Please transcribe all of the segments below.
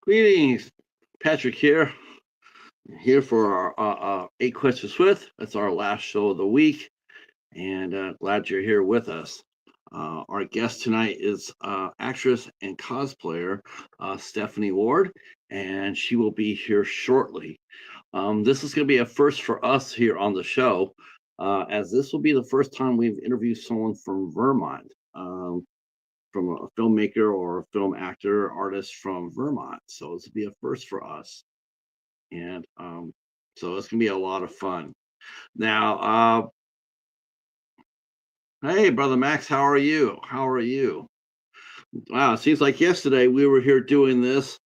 Greetings, Patrick here for our Eight Questions with. That's our last show of the week, and glad you're here with us. Our guest tonight is actress and cosplayer Stephanie Ward, and she will be here shortly. This is going to be a first for us here on the show, as this will be the first time we've interviewed someone from Vermont. From a filmmaker or a film actor artist from Vermont. So this will be a first for us. And so it's gonna be a lot of fun. Now, hey, brother Max, how are you? How are you? Wow, it seems like yesterday we were here doing this,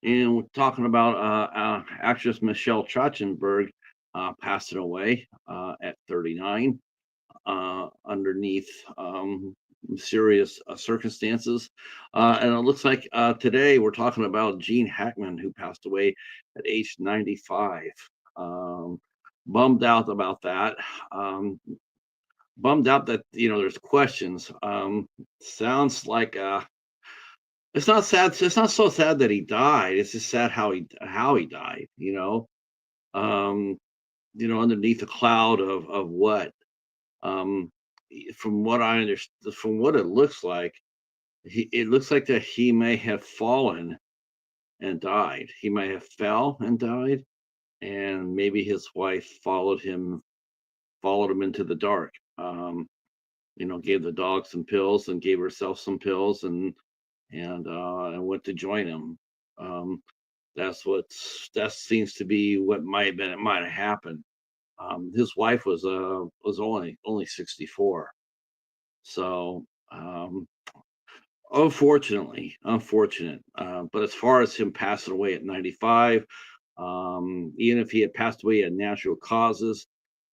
and we're talking about actress Michelle Trachtenberg passing away at 39 underneath serious circumstances. And it looks like today we're talking about Gene Hackman, who passed away at age 95. Um, Bummed out about that. Um, Bummed out that there's questions. Sounds like it's not sad. It's not so sad that he died. It's just sad how he died. Um, underneath a cloud of what um from what I understand, from what it looks like, it looks like that he may have fallen and died. He may have fell and died, and maybe his wife followed him into the dark. Gave the dog some pills and gave herself some pills, and went to join him. Um, that seems to be what might have been. It might have happened. His wife was only 64. So unfortunate. But as far as him passing away at 95, even if he had passed away at natural causes,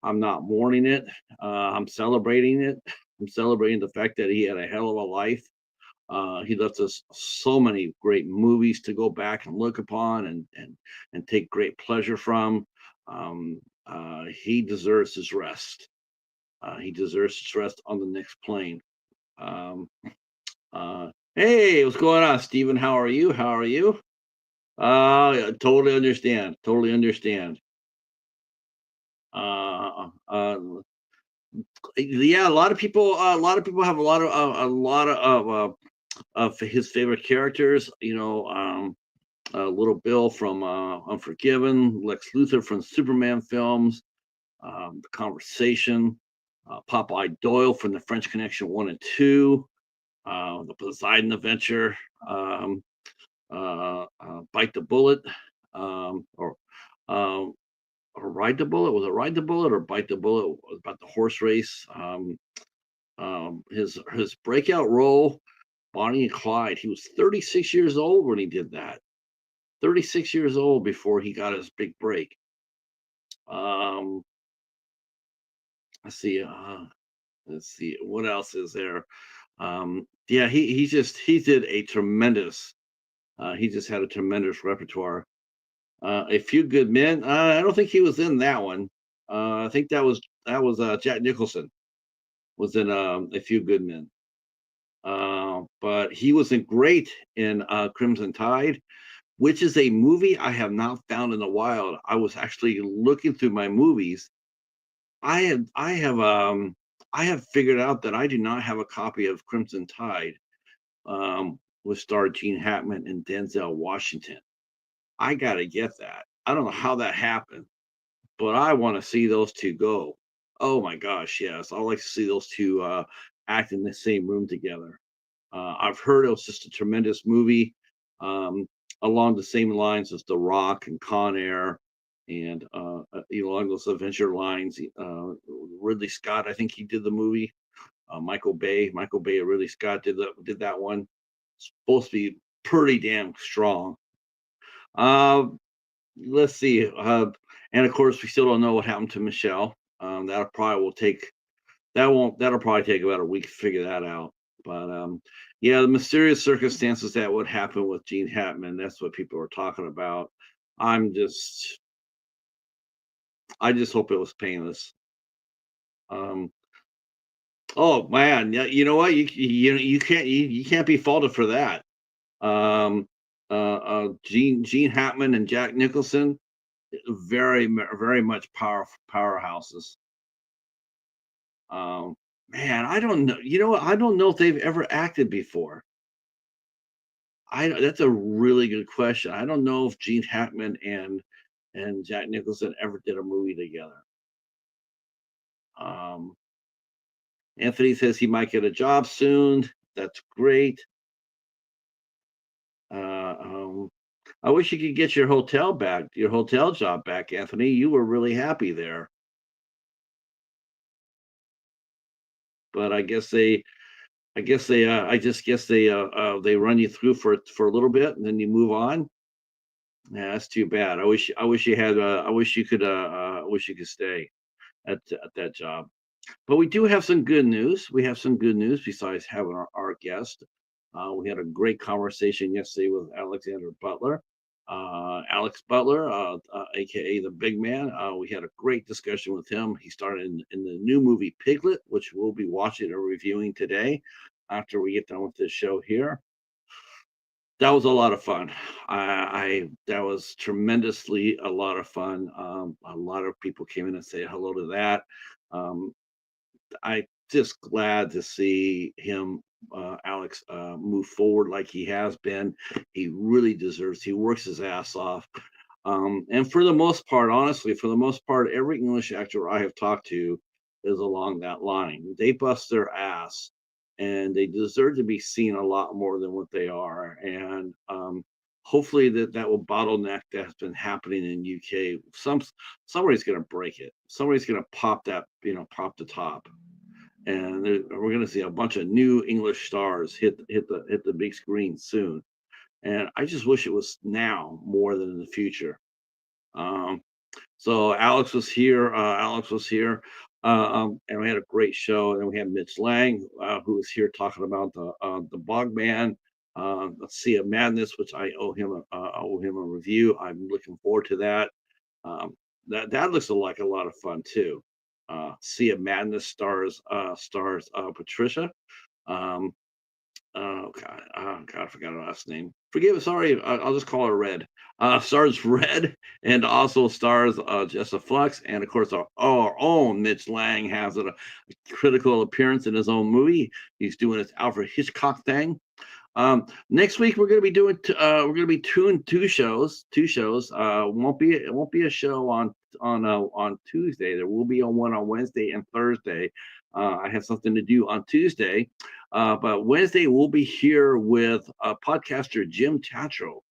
I'm not mourning it. I'm celebrating it. I'm celebrating the fact that he had a hell of a life. He left us so many great movies to go back and look upon and take great pleasure from. He deserves his rest. He deserves his rest on the next plane. Um, hey, what's going on, Stephen? How are you? How are you? Yeah, totally understand. Totally understand. Uh, uh, yeah, a lot of people have a lot of his favorite characters. Little Bill from Unforgiven, Lex Luthor from Superman films, The Conversation, Popeye Doyle from The French Connection 1 and 2, The Poseidon Adventure, Bite the Bullet, or um, Ride the Bullet. Was it Ride the Bullet or Bite the Bullet? It was about the horse race. His breakout role, Bonnie and Clyde. He was 36 years old when he did that. 36 years old before he got his big break. Um, let's see. Let's see. What else is there? Yeah, he did a tremendous. He just had a tremendous repertoire. A Few Good Men. I don't think he was in that one. I think that was Jack Nicholson was in A Few Good Men. But he wasn't great in Crimson Tide, which is a movie I have not found in a while. I was actually looking through my movies. I have figured out that I do not have a copy of Crimson Tide, with star Gene Hackman and Denzel Washington. I gotta get that. I don't know how that happened, but I want to see those two go. Oh my gosh, yes. I like to see those two act in the same room together. I've heard it was just a tremendous movie, um, along the same lines as The Rock and Con Air, and along those adventure lines. Ridley Scott, I think he did the movie. Michael Bay, and Ridley Scott did that one. It's supposed to be pretty damn strong. Uh, let's see. And of course, we still don't know what happened to Michelle. That'll probably take about a week to figure that out. But yeah, the mysterious circumstances that would happen with Gene Hackman, that's what people are talking about. I'm just I just hope it was painless. Um oh man, yeah, you know what? You can't be faulted for that. Um Gene Hackman and Jack Nicholson, very much powerhouses. Um, Man, I don't know. You know what? I don't know if they've ever acted before. That's a really good question. I don't know if Gene Hackman and Jack Nicholson ever did a movie together. Um, Anthony says he might get a job soon. That's great. Uh, um, I wish you could get your hotel job back, Anthony. You were really happy there, but I just guess they run you through for a little bit and then you move on. Yeah, that's too bad. I wish you had. I wish you could stay at that job. But we do have some good news. We have some good news besides having our guest. We had a great conversation yesterday with Alexander Butler, Alex Butler, aka the Big Man. We had a great discussion with him. He started in the new movie Piglet, which we'll be watching and reviewing today after we get done with this show here. That was a lot of fun. I that was tremendously a lot of fun. A lot of people came in and say hello to that. Um, I just glad to see him, Alex, move forward like he has been. He really deserves. He works his ass off. And for the most part, honestly, for the most part, every English actor I have talked to is along that line. They bust their ass, and they deserve to be seen a lot more than what they are. And hopefully that will bottleneck that's been happening in UK. Somebody's going to break it. Somebody's going to pop that, pop the top, and we're going to see a bunch of new English stars hit the big screen soon. And I just wish it was now more than in the future. Um, so Alex was here. And we had a great show. And we had Mitch Lang, who was here talking about the Bogman. Let's see, a Madness, which I owe him a review. I'm looking forward to that. Um, that looks like a lot of fun too. Sea of Madness stars Patricia. Um, oh God, I forgot her last name. Forgive, sorry. I'll just call her Red. Stars Red, and also stars Jessa Flux, and of course our own Mitch Lang has a critical appearance in his own movie. He's doing his Alfred Hitchcock thing. Next week we're going to be doing two shows. Two shows. It won't be a show on Tuesday. There will be one on Wednesday and Thursday. I have something to do on Tuesday, but Wednesday we'll be here with podcaster Jim Tatro.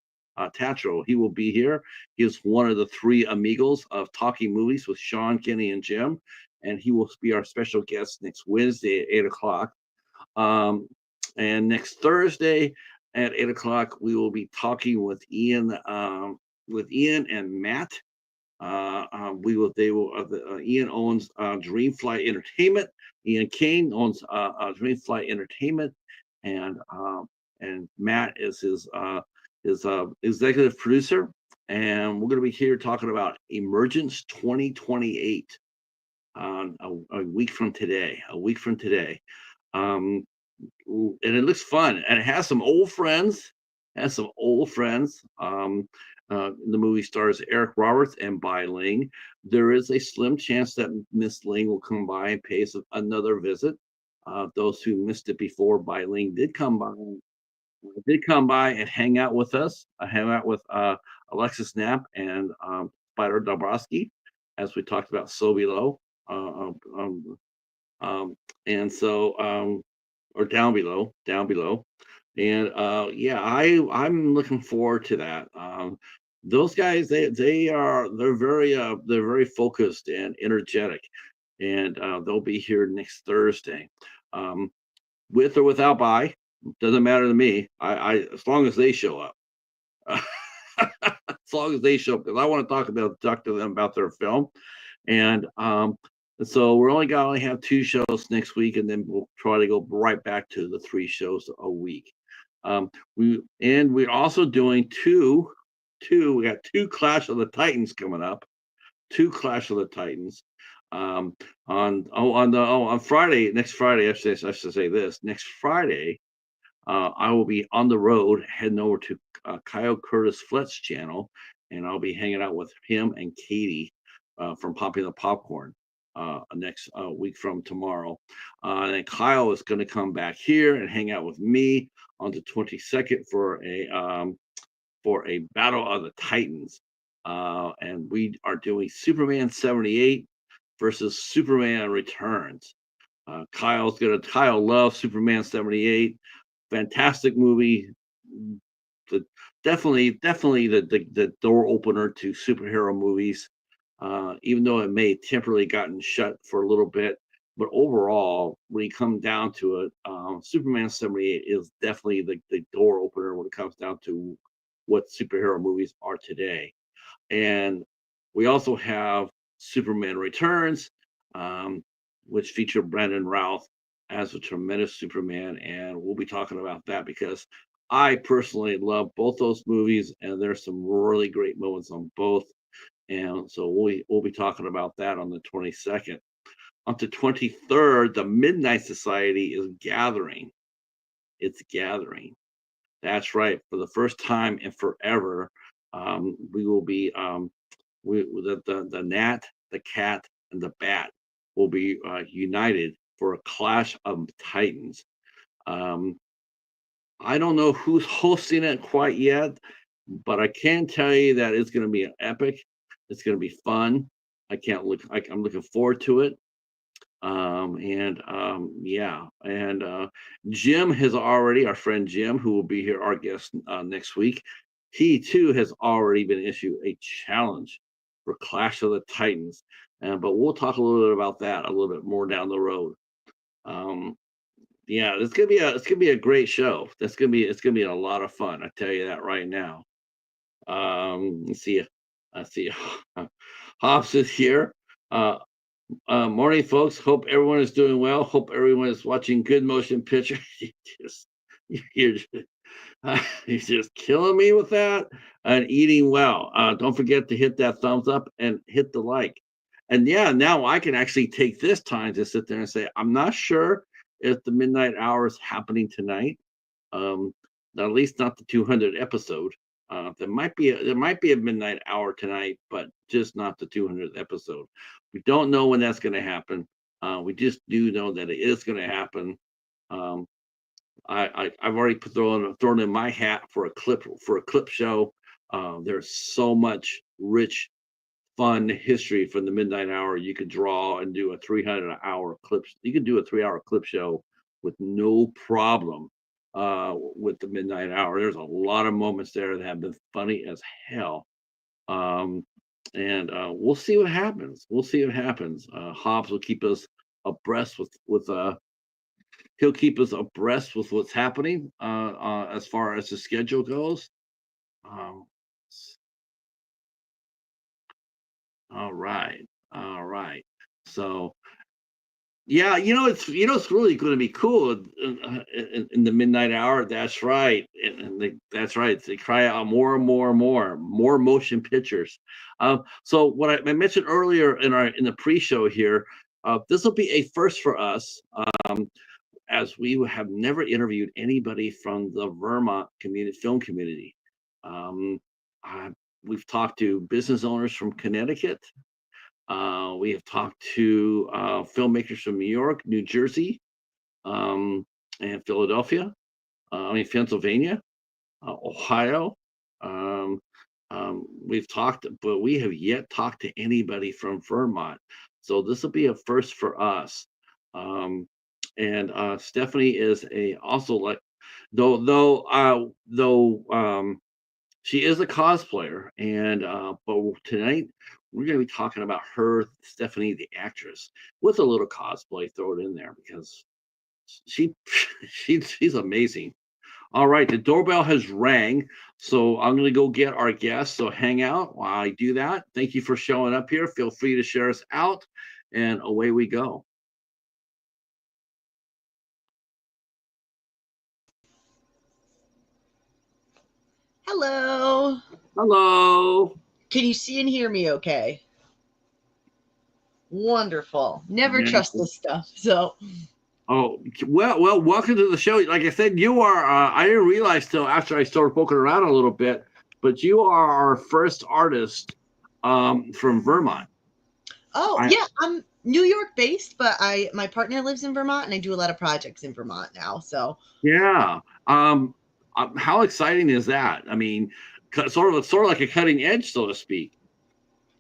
Tatro, he will be here. He is one of the three amigos of Talking Movies with Sean, Kenny, and Jim, and he will be our special guest next Wednesday at 8 o'clock. Um, and next Thursday at 8 o'clock, we will be talking with Ian and Matt. We will. They will. Ian owns Dreamflight Entertainment. Ian Kane owns Dreamflight Entertainment, and Matt is his executive producer. And we're going to be here talking about Emergence 2028 a week from today. A week from today. Um, and it looks fun, and it has some old friends. Has some old friends. The movie stars Eric Roberts and Bai Ling. There is a slim chance that Miss Ling will come by and pay us another visit. Those who missed it before, Bai Ling did come by and hang out with us. I hang out with Alexis Knapp and Spider Dabrowski, as we talked about So Below. Um, and so or down below. And yeah, I'm looking forward to that. Those guys, they're very focused and energetic, and they'll be here next Thursday, um, with or without buy. Doesn't matter to me. I as long as they show up. As long as they show up, because I want to talk to them about their film. And so we're only going to have two shows next week, and then we'll try to go right back to the three shows a week. We're also doing two. We got two Clash of the Titans coming up. Two Clash of the Titans. On Friday, next Friday. I should say this. Next Friday, I will be on the road heading over to Kyle Curtis Flett's channel, and I'll be hanging out with him and Katie from Popping the Popcorn next week from tomorrow. And then Kyle is going to come back here and hang out with me on the 22nd for a Battle of the Titans. And we are doing Superman 78 versus Superman Returns. Kyle loves Superman 78. Fantastic movie. Definitely the door opener to superhero movies. Even though it may temporarily gotten shut for a little bit, but overall, when you come down to it, Superman 78 is definitely the door opener when it comes down to what superhero movies are today. And we also have Superman Returns, which feature Brandon Routh as a tremendous Superman. And we'll be talking about that because I personally love both those movies, and there's some really great moments on both. And so we'll be talking about that on the 22nd. On the 23rd, the Midnight Society is gathering. It's gathering. That's right. For the first time in forever, we will be the gnat, the cat, and the bat will be united for a clash of titans. I don't know who's hosting it quite yet, but I can tell you that it's going to be an epic. It's going to be fun. I'm looking forward to it. Yeah, and Jim has already, our friend Jim, who will be here, our guest next week, he too has already been issued a challenge for Clash of the Titans. But we'll talk a little bit about that a little bit more down the road. Yeah, it's gonna be a great show. It's gonna be a lot of fun. I tell you that right now. Let's see. I see. Hobbs is here. Morning, folks. Hope everyone is doing well. Hope everyone is watching good motion picture. You're just, you're just killing me with that and eating well. Don't forget to hit that thumbs up and hit the like. And yeah, now I can actually take this time to sit there and say, I'm not sure if the midnight hour is happening tonight. Um, at least not the 200 episode. There might be a midnight hour tonight, but just not the 200th episode. We don't know when that's going to happen. We just do know that it is going to happen. Um, I've already thrown in my hat for a clip show. There's so much rich, fun history from the midnight hour. You could draw and do a 300-hour clip. You could do a 3-hour clip show with no problem with the midnight hour. There's a lot of moments there that have been funny as hell. And we'll see what happens. We'll see what happens. Hobbs will keep us abreast with he'll keep us abreast with what's happening as far as the schedule goes. Um, all right, all right. So yeah, it's really going to be cool in the midnight hour. That's right, that's right. They cry out more and more and more motion pictures. So what I mentioned earlier in the pre-show here, this will be a first for us, as we have never interviewed anybody from the Vermont film community. Um, we've talked to business owners from Connecticut. We have talked to filmmakers from New York, New Jersey, and Philadelphia. Pennsylvania, Ohio. Um, we've talked, but we have yet talked to anybody from Vermont. So this will be a first for us. And Stephanie is also like, though she is a cosplayer, and but tonight we're going to be talking about her, Stephanie, the actress, with a little cosplay thrown in there because she she's amazing. All right, the doorbell has rang, so I'm going to go get our guests. So hang out while I do that. Thank you for showing up here. Feel free to share us out, and away we go. Hello. Hello. Can you see and hear me okay? Wonderful. Never Yeah. trust this stuff. So, Oh, well, welcome to the show. Like I said, you are, I didn't realize till after I started poking around a little bit, but you are our first artist from Vermont. Oh, I, yeah, I'm New York based, but I my partner lives in Vermont and I do a lot of projects in Vermont now. So, yeah. How exciting is that? I mean, sort of like a cutting edge, so to speak.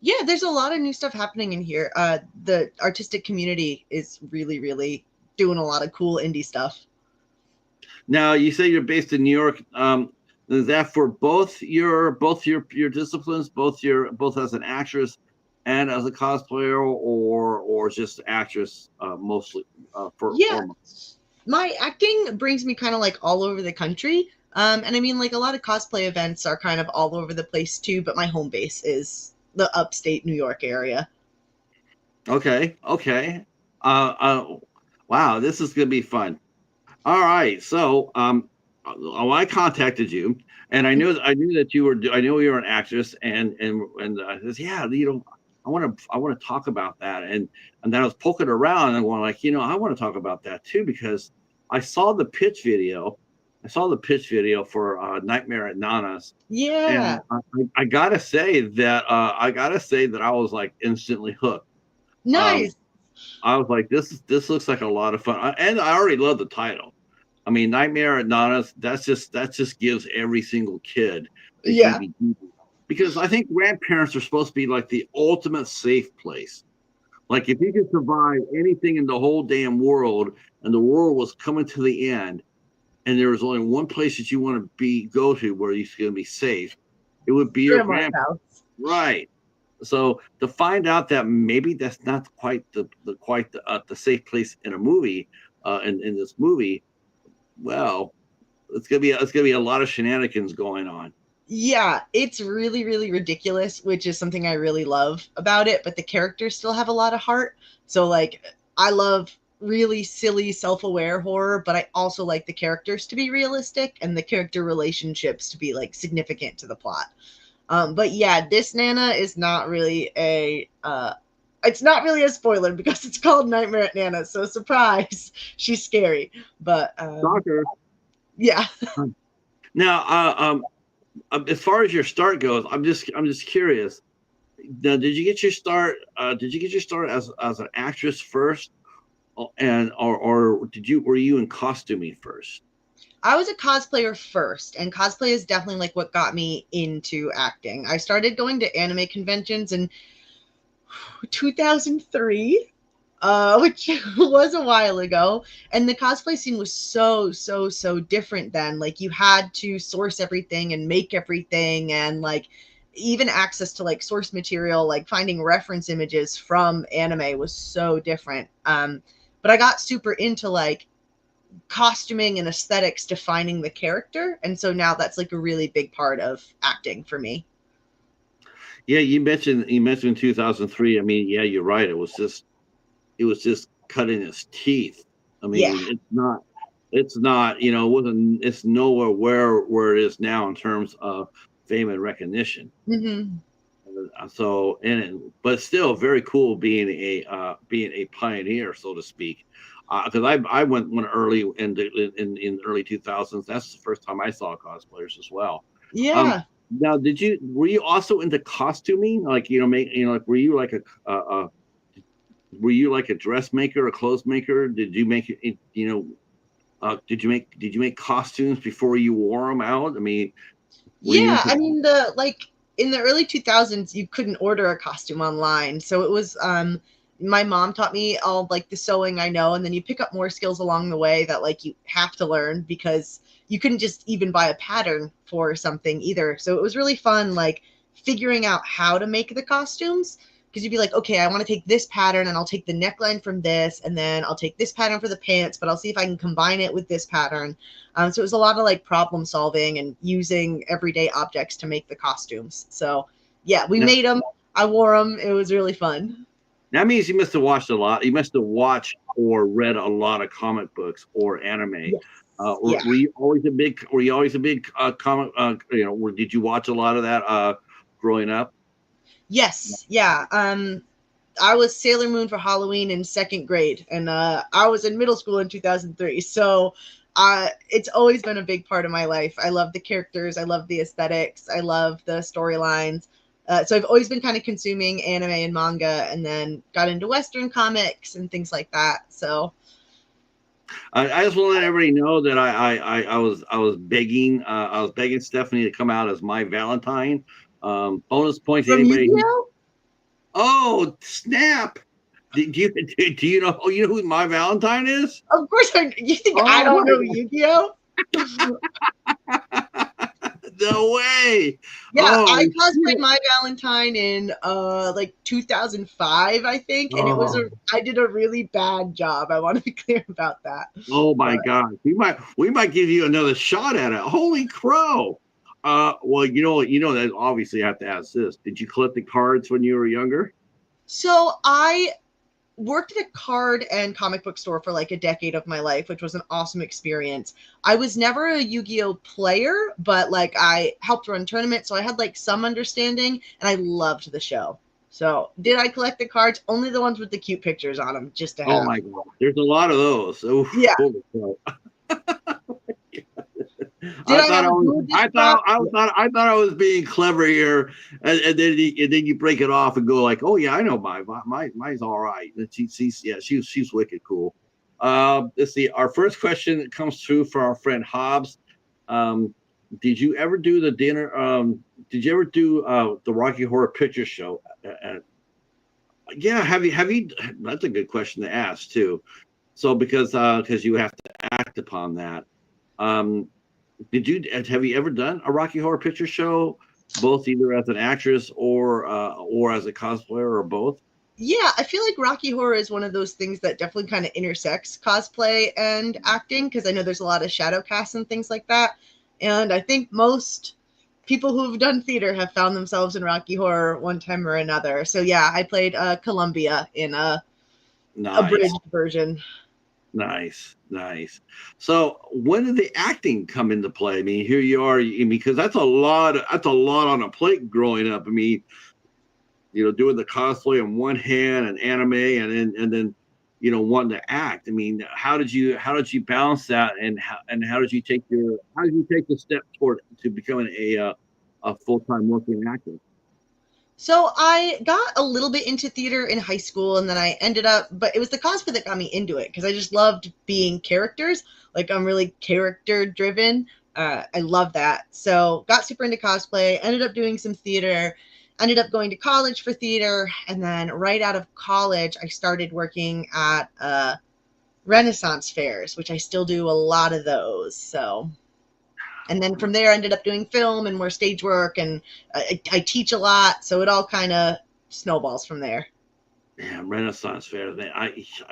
yeah, there's a lot of new stuff happening in here. The artistic community is really, really doing a lot of cool indie stuff. Now, you say you're based in New York. Is that for both your disciplines, both as an actress and as a cosplayer, or just actress mostly for Yeah, foremost? my acting brings me kind of like all over the country. And I mean, like a lot of cosplay events are kind of all over the place too, but my home base is the upstate New York area. Okay, okay. Wow, this is gonna be fun. All right, so I contacted you, and I knew that I knew you were an actress, and I says, yeah, I want to talk about that, and then I was poking around and going like, I want to talk about that too because I saw the pitch video, I saw the pitch video for Nightmare at Nana's, Yeah, and I gotta say that I was like instantly hooked. Um, nice. I was like, this looks like a lot of fun, and I already love the title. I mean, Nightmare at Nana's. That just gives every single kid the Yeah, heebie-jeebies because I think grandparents are supposed to be like the ultimate safe place. Like if you could survive anything in the whole damn world, and the world was coming to the end, and there was only one place that you want to go to where you're going to be safe, it would be your grandma's grandparents. house. Right. So to find out that maybe that's not quite the safe place in a movie, in this movie, well, it's gonna be a lot of shenanigans going on. Yeah, it's really, really ridiculous, which is something I really love about it. But the characters still have a lot of heart. So, like, I love really silly, self aware horror, but I also like the characters to be realistic and the character relationships to be, like, significant to the plot. But yeah, this Nana is not really a. It's not really a spoiler because it's called Nightmare at Nana, so surprise, she's scary. But Soccer. yeah, Now, as far as your start goes, I'm just curious. Now, did you get your start? Did you get your start as an actress first, or were you in costuming first? I was a cosplayer first, and cosplay is definitely like what got me into acting. I started going to anime conventions in 2003, which was a while ago. And the cosplay scene was so, so, so different then. Like, you had to source everything and make everything, and like, even access to like source material, like finding reference images from anime was so different. But I got super into like costuming and aesthetics defining the character. And so now that's like a really big part of acting for me. Yeah, you mentioned 2003. I mean, yeah, you're right. It was just cutting its teeth. I Yeah. mean, it's not, it wasn't, it's nowhere where it is now in terms of fame and recognition. Hmm. So, but still very cool being a pioneer, so to speak. Because I went early in the early 2000s. That's the first time I saw cosplayers as well. Um, Yeah. Now, were you also into costuming? Like, like, were you like a dressmaker, a clothes maker? Did you make it? Did you make costumes before you wore them out? I mean, were you Yeah. into I that? mean, the like in the early 2000s, you couldn't order a costume online. So it was, my mom taught me all like the sewing I know. And then you pick up more skills along the way that like you have to learn because you couldn't just even buy a pattern for something either. So it was really fun, like figuring out how to make the costumes, because you'd be like, okay, I want to take this pattern and I'll take the neckline from this, and then I'll take this pattern for the pants, but I'll see if I can combine it with this pattern. So it was a lot of like problem solving and using everyday objects to make the costumes. So yeah, we Now, made them. I wore them. It was really fun. that means you must have watched a lot. You must have watched or read a lot of comic books or anime. Yes. Were, Yeah. were you always a big? Were you always a big comic? Did you watch a lot of that growing up? Yes. Yeah. I was Sailor Moon for Halloween in second grade, and I was in middle school in 2003. So it's always been a big part of my life. I love the characters, I love the aesthetics, I love the storylines. So I've always been kind of consuming anime and manga, and then got into Western comics and things like that. So I just want to let everybody know that I was begging Stephanie to come out as my Valentine. Bonus points to from anybody who. Yu-Gi-Oh, Oh snap! Do you know? Oh, you know who my Valentine is? of course. You think I Oh don't my know Yu-Gi-Oh? no way! Yeah, Oh I cosplayed shit! my Valentine in like 2005, I think, and Oh, I did a really bad job. I want to be clear about that. oh my But God! We might give you another shot at it. Holy crow! Well, you know that obviously I have to ask this. Did you collect the cards when you were younger? so I worked at a card and comic book store for like a decade of my life, which was an awesome experience. I was never a Yu-Gi-Oh player, but like I helped run tournaments, so I had like some understanding, and I loved the show. So, did I collect the cards? Only the ones with the cute pictures on them, just to Oh have. my God! There's a lot of those. Oof, Yeah. holy crow. Did I I thought ever I was, do a disc I drop? thought, I was being clever here, and then you break it off and go like, oh yeah, I know mine's all right. And she's wicked cool. Let's see. Our first question comes through from our friend Hobbs. Um, did you ever do the dinner? Did you ever do the Rocky Horror Picture Show? Yeah, have you? That's a good question to ask too. So because you have to act upon that. Um, have you ever done a Rocky Horror Picture Show, both either as an actress or as a cosplayer or both? Yeah, I feel like Rocky Horror is one of those things that definitely kind of intersects cosplay and acting, because I know there's a lot of shadow casts and things like that. And I think most people who've done theater have found themselves in Rocky Horror one time or another. So yeah, I played Columbia in a Nice, abridged version. nice, nice. So when did the acting come into play? I mean, here you are, because that's a lot. That's a lot on a plate growing up. I mean, doing the cosplay on one hand and anime, and then wanting to act. I mean, how did you balance that, and how did you take the step toward to becoming a full-time working actor? So I got a little bit into theater in high school, and then I ended up, but it was the cosplay that got me into it because I just loved being characters. Like I'm really character driven. I love that. So got super into cosplay, ended up doing some theater, ended up going to college for theater. And then right out of college, I started working at Renaissance fairs, which I still do a lot of those. So and then from there I ended up doing film and more stage work, and I teach a lot, so it all kind of snowballs from there. Yeah, Renaissance Fair.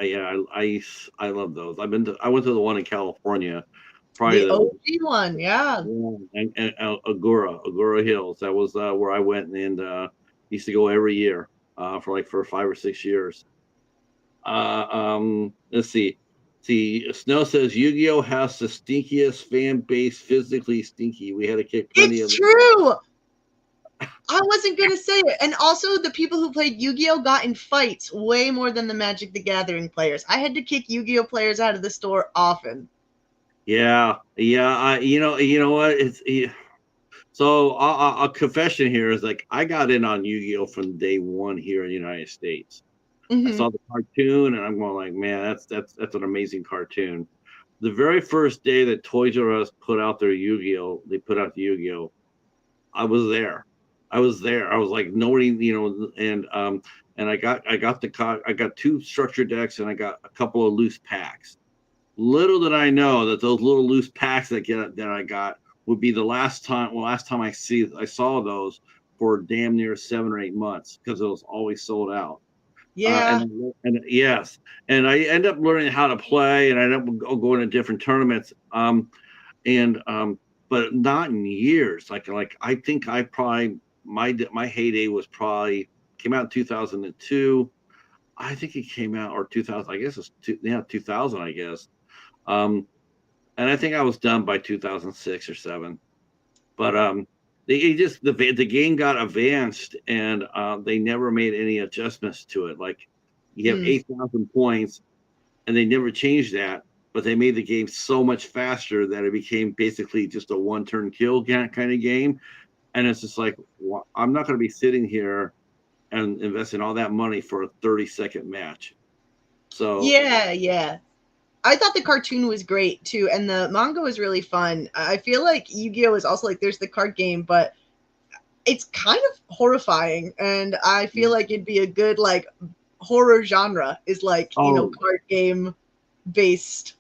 Yeah, I love those. I went to the one in California, probably The the OG one, yeah. yeah, and Agora Hills. That was where I went and used to go every year for 5 or 6 years. Let's see. See, Snow says Yu-Gi-Oh has the stinkiest fan base, physically stinky. We had to kick plenty It's of. true. I wasn't gonna say it. And also the people who played Yu-Gi-Oh got in fights way more than the Magic the Gathering players. I had to kick Yu-Gi-Oh players out of the store often. Yeah, yeah. You know what? So a confession here is like I got in on Yu-Gi-Oh from day one here in the United States. I Hmm. saw the cartoon and I'm going like, man, that's an amazing cartoon. The very first day that Toys R Us put out their Yu-Gi-Oh, they put out the Yu-Gi-Oh. I was there. I was there. I was like nobody, and I got two structure decks and I got a couple of loose packs. Little did I know that those little loose packs that I got would be the last time I saw those for damn near 7 or 8 months because it was always sold out. Yeah. And yes, and I end up learning how to play, and I end up going to different tournaments. And But not in years. Like I think I probably my heyday was probably came out in 2002. I think it came out or 2000. I guess it's 2000. I guess. Um, and I think I was done by 2006 or seven. But they just the game got advanced, and they never made any adjustments to it. Like you have Mm. 8,000 points, and they never changed that, but they made the game so much faster that it became basically just a one-turn kill kind of game. And it's just like, well, I'm not going to be sitting here and investing all that money for a 30-second match. So, Yeah, yeah. I thought the cartoon was great too, and the manga was really fun. I feel like Yu-Gi-Oh is also like there's the card game, but it's kind of horrifying, and I feel like it'd be a good like horror genre is like oh, card game based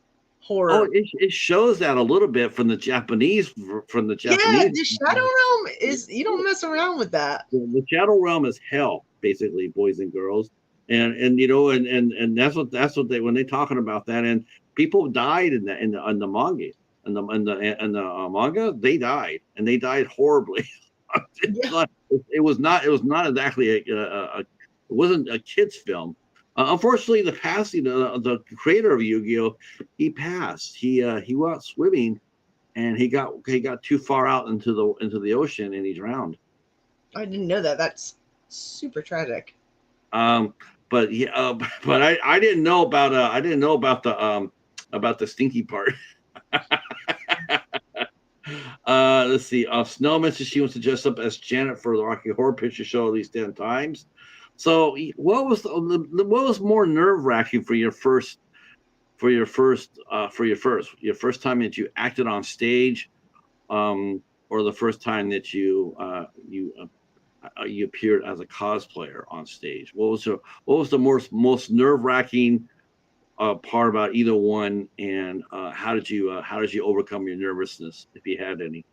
oh, horror. it shows that a little bit from the Yeah, Japanese. the Shadow Realm is you don't mess around with that. The Shadow Realm is hell, basically, boys and girls, and and that's what they when they talking about that, and people died in the manga, manga, they died, and they died horribly. Yeah, It was not exactly it wasn't a kids film. Unfortunately, the passing the creator of Yu-Gi-Oh, he passed. He went out swimming, and he got too far out into the ocean, and he drowned. I didn't know that. That's super tragic. Um, but yeah, but I didn't know about the stinky part. Let's see. Snow mentioned she wants to dress up as Janet for the Rocky Horror Picture Show at least 10 times. So, what was more nerve wracking for your first time that you acted on stage, or the first time that you appeared as a cosplayer on stage? What was the most nerve wracking part about either one, and how did you overcome your nervousness, if you had any?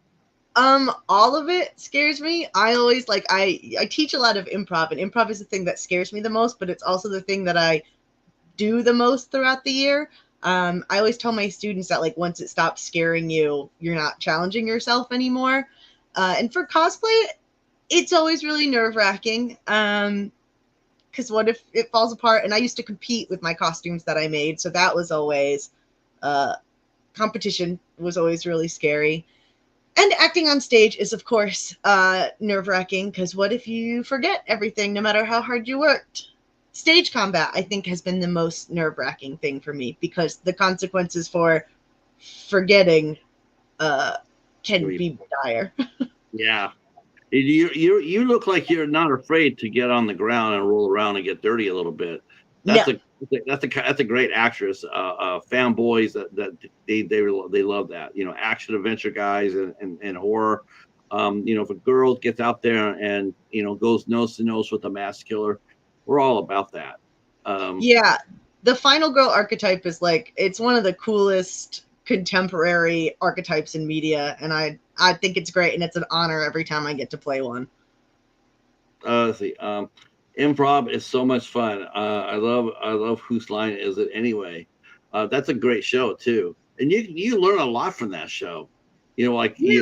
All of it scares me. I always like I teach a lot of improv, and improv is the thing that scares me the most, but it's also the thing that I do the most throughout the year. I always tell my students that like once it stops scaring you, you're not challenging yourself anymore. And for cosplay, it's always really nerve wracking. Because what if it falls apart? And I used to compete with my costumes that I made, so that was always uh, competition was always really scary. And acting on stage is, of course, nerve wracking because what if you forget everything no matter how hard you worked? Stage combat, I think, has been the most nerve wracking thing for me because the consequences for forgetting uh, can be dire. Yeah, you look like you're not afraid to get on the ground and roll around and get dirty a little bit. No. That's a great actress. Fanboys that they love that. Action adventure guys and horror. If a girl gets out there and goes nose to nose with a mass killer, we're all about that. Um, Yeah. The final girl archetype is like, it's one of the coolest contemporary archetypes in media. And I think it's great. And it's an honor every time I get to play one. let's see. Improv is so much fun. I love Whose Line Is It Anyway? That's a great show too, and you learn a lot from that show. Like Yeah.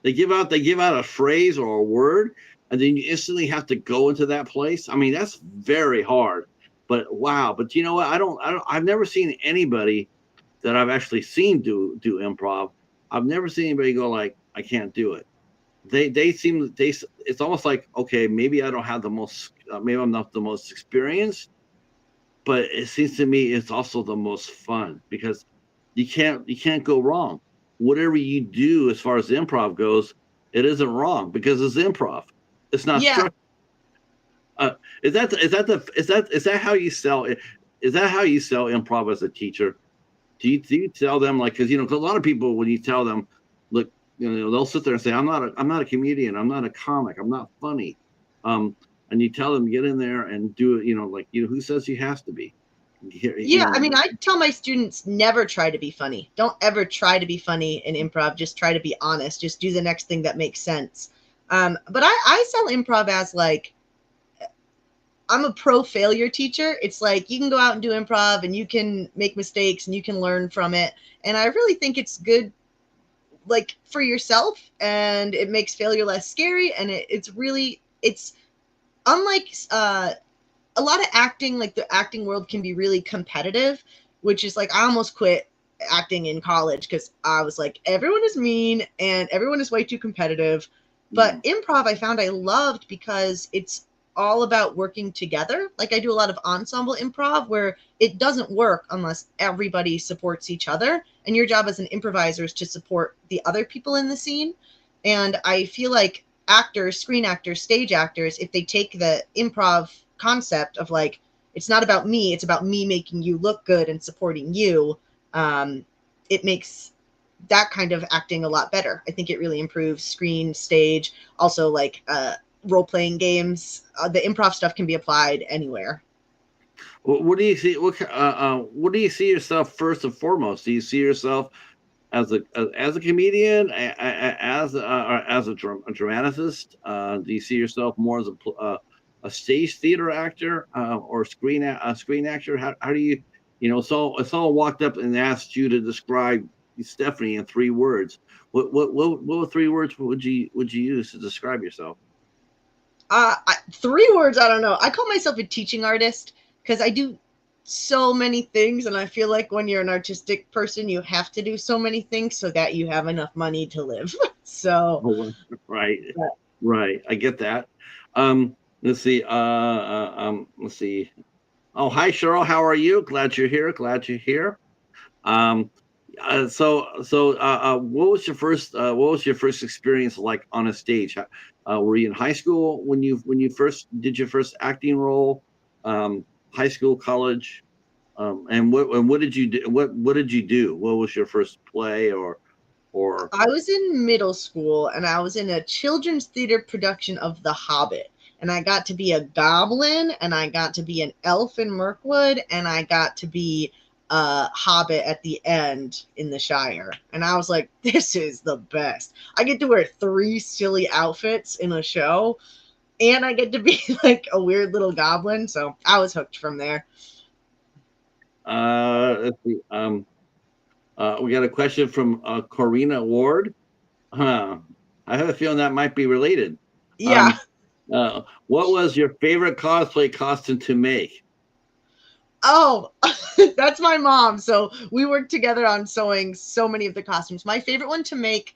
they give out a phrase or a word, and then you instantly have to go into that place. I mean, that's very hard. But wow! But you know what? I've never seen anybody that I've actually seen do improv. I've never seen anybody go like, I can't do it. They seem they it's almost like, okay, maybe I don't have the most maybe I'm not the most experienced, but it seems to me it's also the most fun because you can't go wrong. Whatever you do as far as improv goes, it isn't wrong because it's improv. It's not Yeah. structured. Is that how you sell it? Is that how you sell improv as a teacher? Do you tell them, like, because 'cause a lot of people, when you tell them, look, they'll sit there and say, I'm not a comedian, I'm not a comic, I'm not funny. And you tell them, get in there and do it, like, who says you has to be? You Yeah, I know, mean, I tell my students never try to be funny. Don't ever try to be funny in improv. Just try to be honest. Just do the next thing that makes sense. But I sell improv as like I'm a pro failure teacher. It's like you can go out and do improv and you can make mistakes and you can learn from it. And I really think it's good like for yourself and it makes failure less scary and it's unlike a lot of acting, like the acting world can be really competitive, which is like I almost quit acting in college because I was like, everyone is mean and everyone is way too competitive. But improv I found I loved because it's all about working together. Like I do a lot of ensemble improv where it doesn't work unless everybody supports each other. And your job as an improviser is to support the other people in the scene. And I feel like actors, screen actors, stage actors, if they take the improv concept of like, it's not about me, it's about me making you look good and supporting you, it makes that kind of acting a lot better. I think it really improves screen, stage, also like role playing games. The improv stuff can be applied anywhere. What do you see? What do you see yourself first and foremost? Do you see yourself as a comedian, as a dramatist? Do you see yourself more as a stage theater actor or a screen actor? How do you, so if someone walked up and asked you to describe Stephanie in 3 words, what 3 words would you use to describe yourself? 3 words, I don't know. I call myself a teaching artist because I do so many things, and I feel like when you're an artistic person, you have to do so many things so that you have enough money to live. So, Oh, right, yeah. right. I get that. Let's see. Let's see. Oh, hi, Cheryl. How are you? Glad you're here. Glad you're here. Um, what was your first experience like on a stage? Were you in high school when you first did your first acting role? High school, college, and what did you do? What did you do? What was your first play or I was in middle school and I was in a children's theater production of The Hobbit. And I got to be a goblin and I got to be an elf in Mirkwood and I got to be a hobbit at the end in the Shire. And I was like, this is the best. I get to wear 3 silly outfits in a show and I get to be like a weird little goblin. So I was hooked from there. let's see. We got a question from Corina Ward. Huh. I have a feeling that might be related. Yeah. Um, what was your favorite cosplay costume to make? Oh, that's my mom. So we worked together on sewing so many of the costumes. My favorite one to make,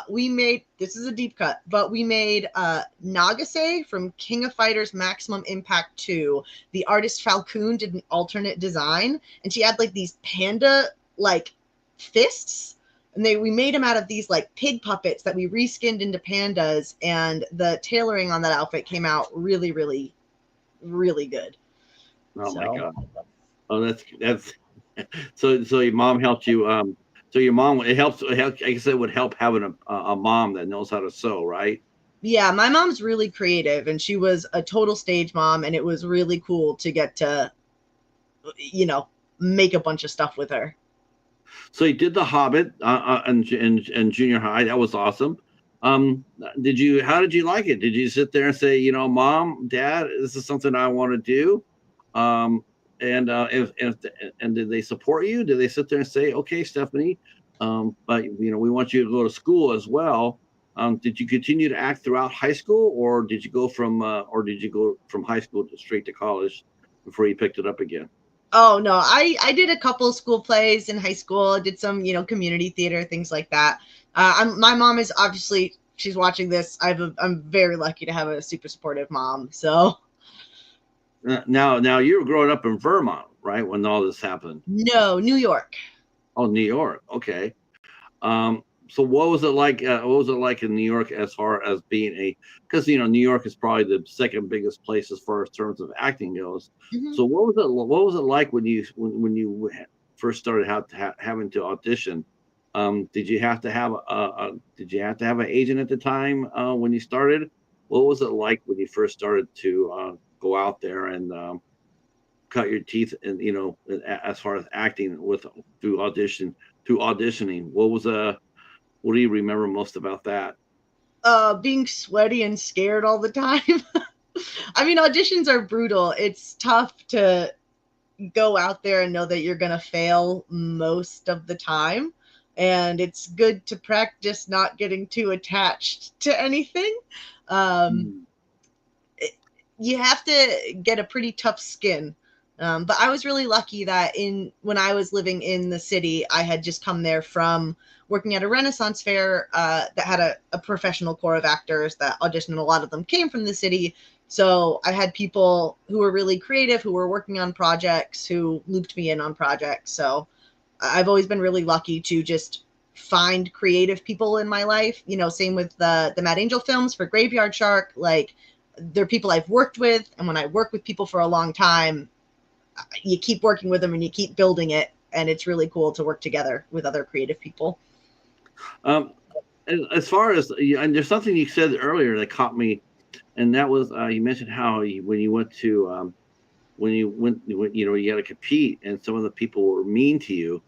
we made, this is a deep cut, but we made Nagase from King of Fighters Maximum Impact 2. The artist Falcon did an alternate design, and she had like these panda like fists. And we made them out of these like pig puppets that we reskinned into pandas, and the tailoring on that outfit came out really, really, really good. Oh my So God. Oh, that's so your mom helped you. So your mom, I guess it would help having a mom that knows how to sew, right? yeah, my mom's really creative and she was a total stage mom and it was really cool to get to, you know, make a bunch of stuff with her. So you did The Hobbit in junior high. That was awesome. How did you like it? Did you sit there and say, Mom, Dad, this is something I want to do? Um, if and did they support you? Did they sit there and say, okay, Stephanie, but we want you to go to school as well? Did you continue to act throughout high school, or did you go from high school to straight to college before you picked it up again? Oh no, I did a couple school plays in high school. I did some, community theater, things like that. My mom is obviously, she's watching this. I'm very lucky to have a super supportive mom. So Now you were growing up in Vermont, right, when all this happened? no, New York. Oh, New York. Okay. So what was it like? What was it like in New York as far as being because New York is probably the second biggest place as far as terms of acting goes. Mhm. So what was it like when you first started having to audition? Did you have to have did you have to have an agent at the time when you started? What was it like when you first started to go out there and cut your teeth and as far as acting with through auditioning? What do you remember most about that? Being sweaty and scared all the time. I mean, auditions are brutal. It's tough to go out there and know that you're going to fail most of the time. And it's good to practice not getting too attached to anything. Um, Mm. you have to get a pretty tough skin. But I was really lucky that when I was living in the city, I had just come there from working at a Renaissance fair that had a professional corps of actors that auditioned, and a lot of them came from the city. So I had people who were really creative, who were working on projects, who looped me in on projects. So I've always been really lucky to just find creative people in my life. You know, same with the Mad Angel films for Graveyard Shark. Like, they're people I've worked with, and when I work with people for a long time, you keep working with them and you keep building it, and it's really cool to work together with other creative people. Um, as far as and there's something you said earlier that caught me, and that was you mentioned how when you went to you got to compete, and some of the people were mean to you.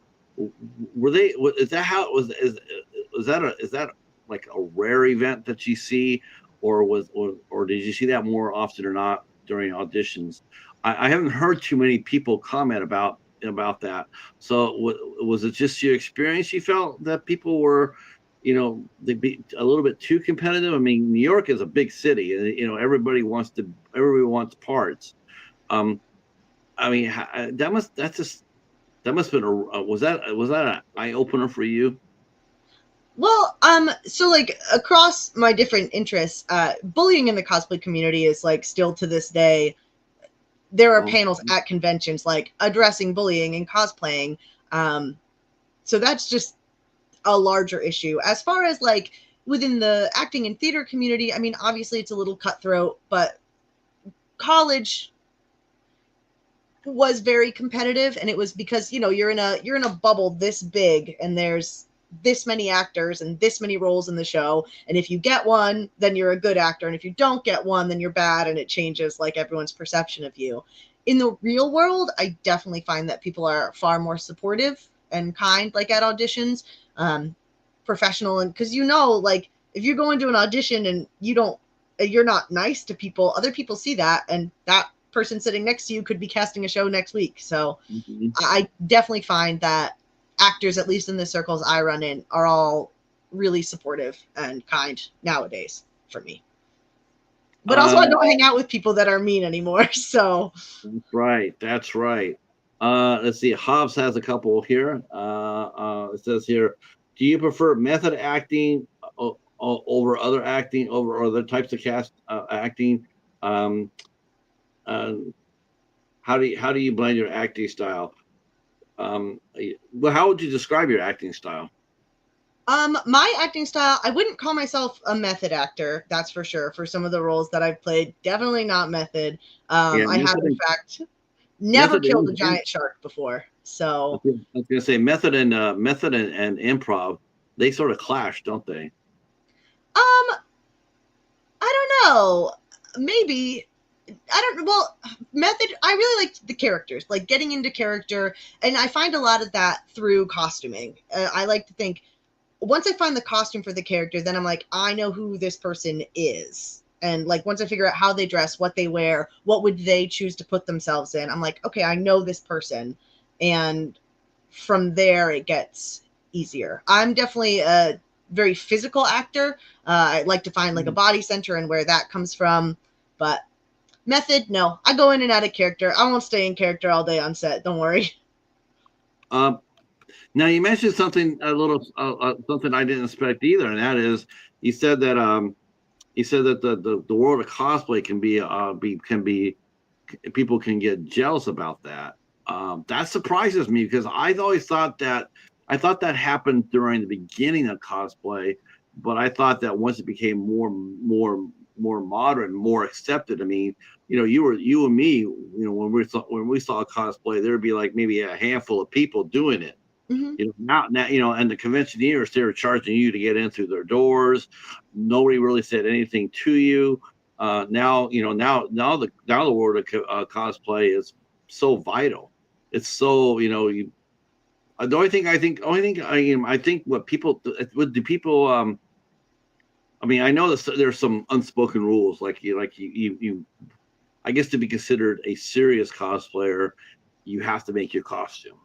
Were they? Is that how it was? Is that like a rare event that you see, or did you see that more often or not during auditions? I haven't heard too many people comment about that. So was it just your experience? You felt that people were, they'd be a little bit too competitive. I mean, New York is a big city, and everybody wants parts. Um, I mean, that must have been was that an eye opener for you? Well, so like across my different interests, bullying in the cosplay community is like still to this day. There are Oh, panels at conventions like addressing bullying and cosplaying. So that's just a larger issue. As far as like within the acting and theater community, I mean, obviously it's a little cutthroat, but college was very competitive, and it was because you're in a bubble this big, and there's this many actors and this many roles in the show, and if you get one, then you're a good actor, and if you don't get one, then you're bad, and it changes like everyone's perception of you. In the real world, I definitely find that people are far more supportive and kind, like at auditions, professional, and because like if you're going to an audition and you're not nice to people, other people see that, and that person sitting next to you could be casting a show next week. So mhm. I definitely find that actors, at least in the circles I run in, are all really supportive and kind nowadays for me. But also, I Uh, don't hang out with people that are mean anymore. So, right. That's right. Let's see. Hobbs has a couple here. It says here, do you prefer method acting over other acting, over other types of cast acting? Um, uh, how do you blend your acting style? Well, how would you describe your acting style? my acting style, I wouldn't call myself a method actor, that's for sure. For some of the roles that I've played, definitely not method. Yeah, I have, in fact, never method killed a and giant shark before. So, I was gonna say method and improv, they sort of clash, don't they? um, I don't know. Maybe I don't. Well, method. I really liked the characters, like getting into character, and I find a lot of that through costuming. I like to think once I find the costume for the character, then I'm like, I know who this person is. And like once I figure out how they dress, what they wear, what would they choose to put themselves in, I'm like, okay, I know this person. And from there it gets easier. I'm definitely a very physical actor. I like to find like a body center and where that comes from. But method, no. I go in and out of character. I won't stay in character all day on set. Don't worry. Um, Now you mentioned something a little something I didn't expect either, and that is you said that the world of cosplay can be people can get jealous about that. That surprises me because I thought that happened during the beginning of cosplay, but I thought that once it became more modern, more accepted. I mean, you and me, when we saw cosplay, there'd be like maybe a handful of people doing it. Hmm. Now, and the conventioneers, they were charging you to get in through their doors. Nobody really said anything to you. Now the world of cosplay is so vital. It's so, the only thing what people, what do people, I mean, I know that there's some unspoken rules, I guess to be considered a serious cosplayer, you have to make your costume.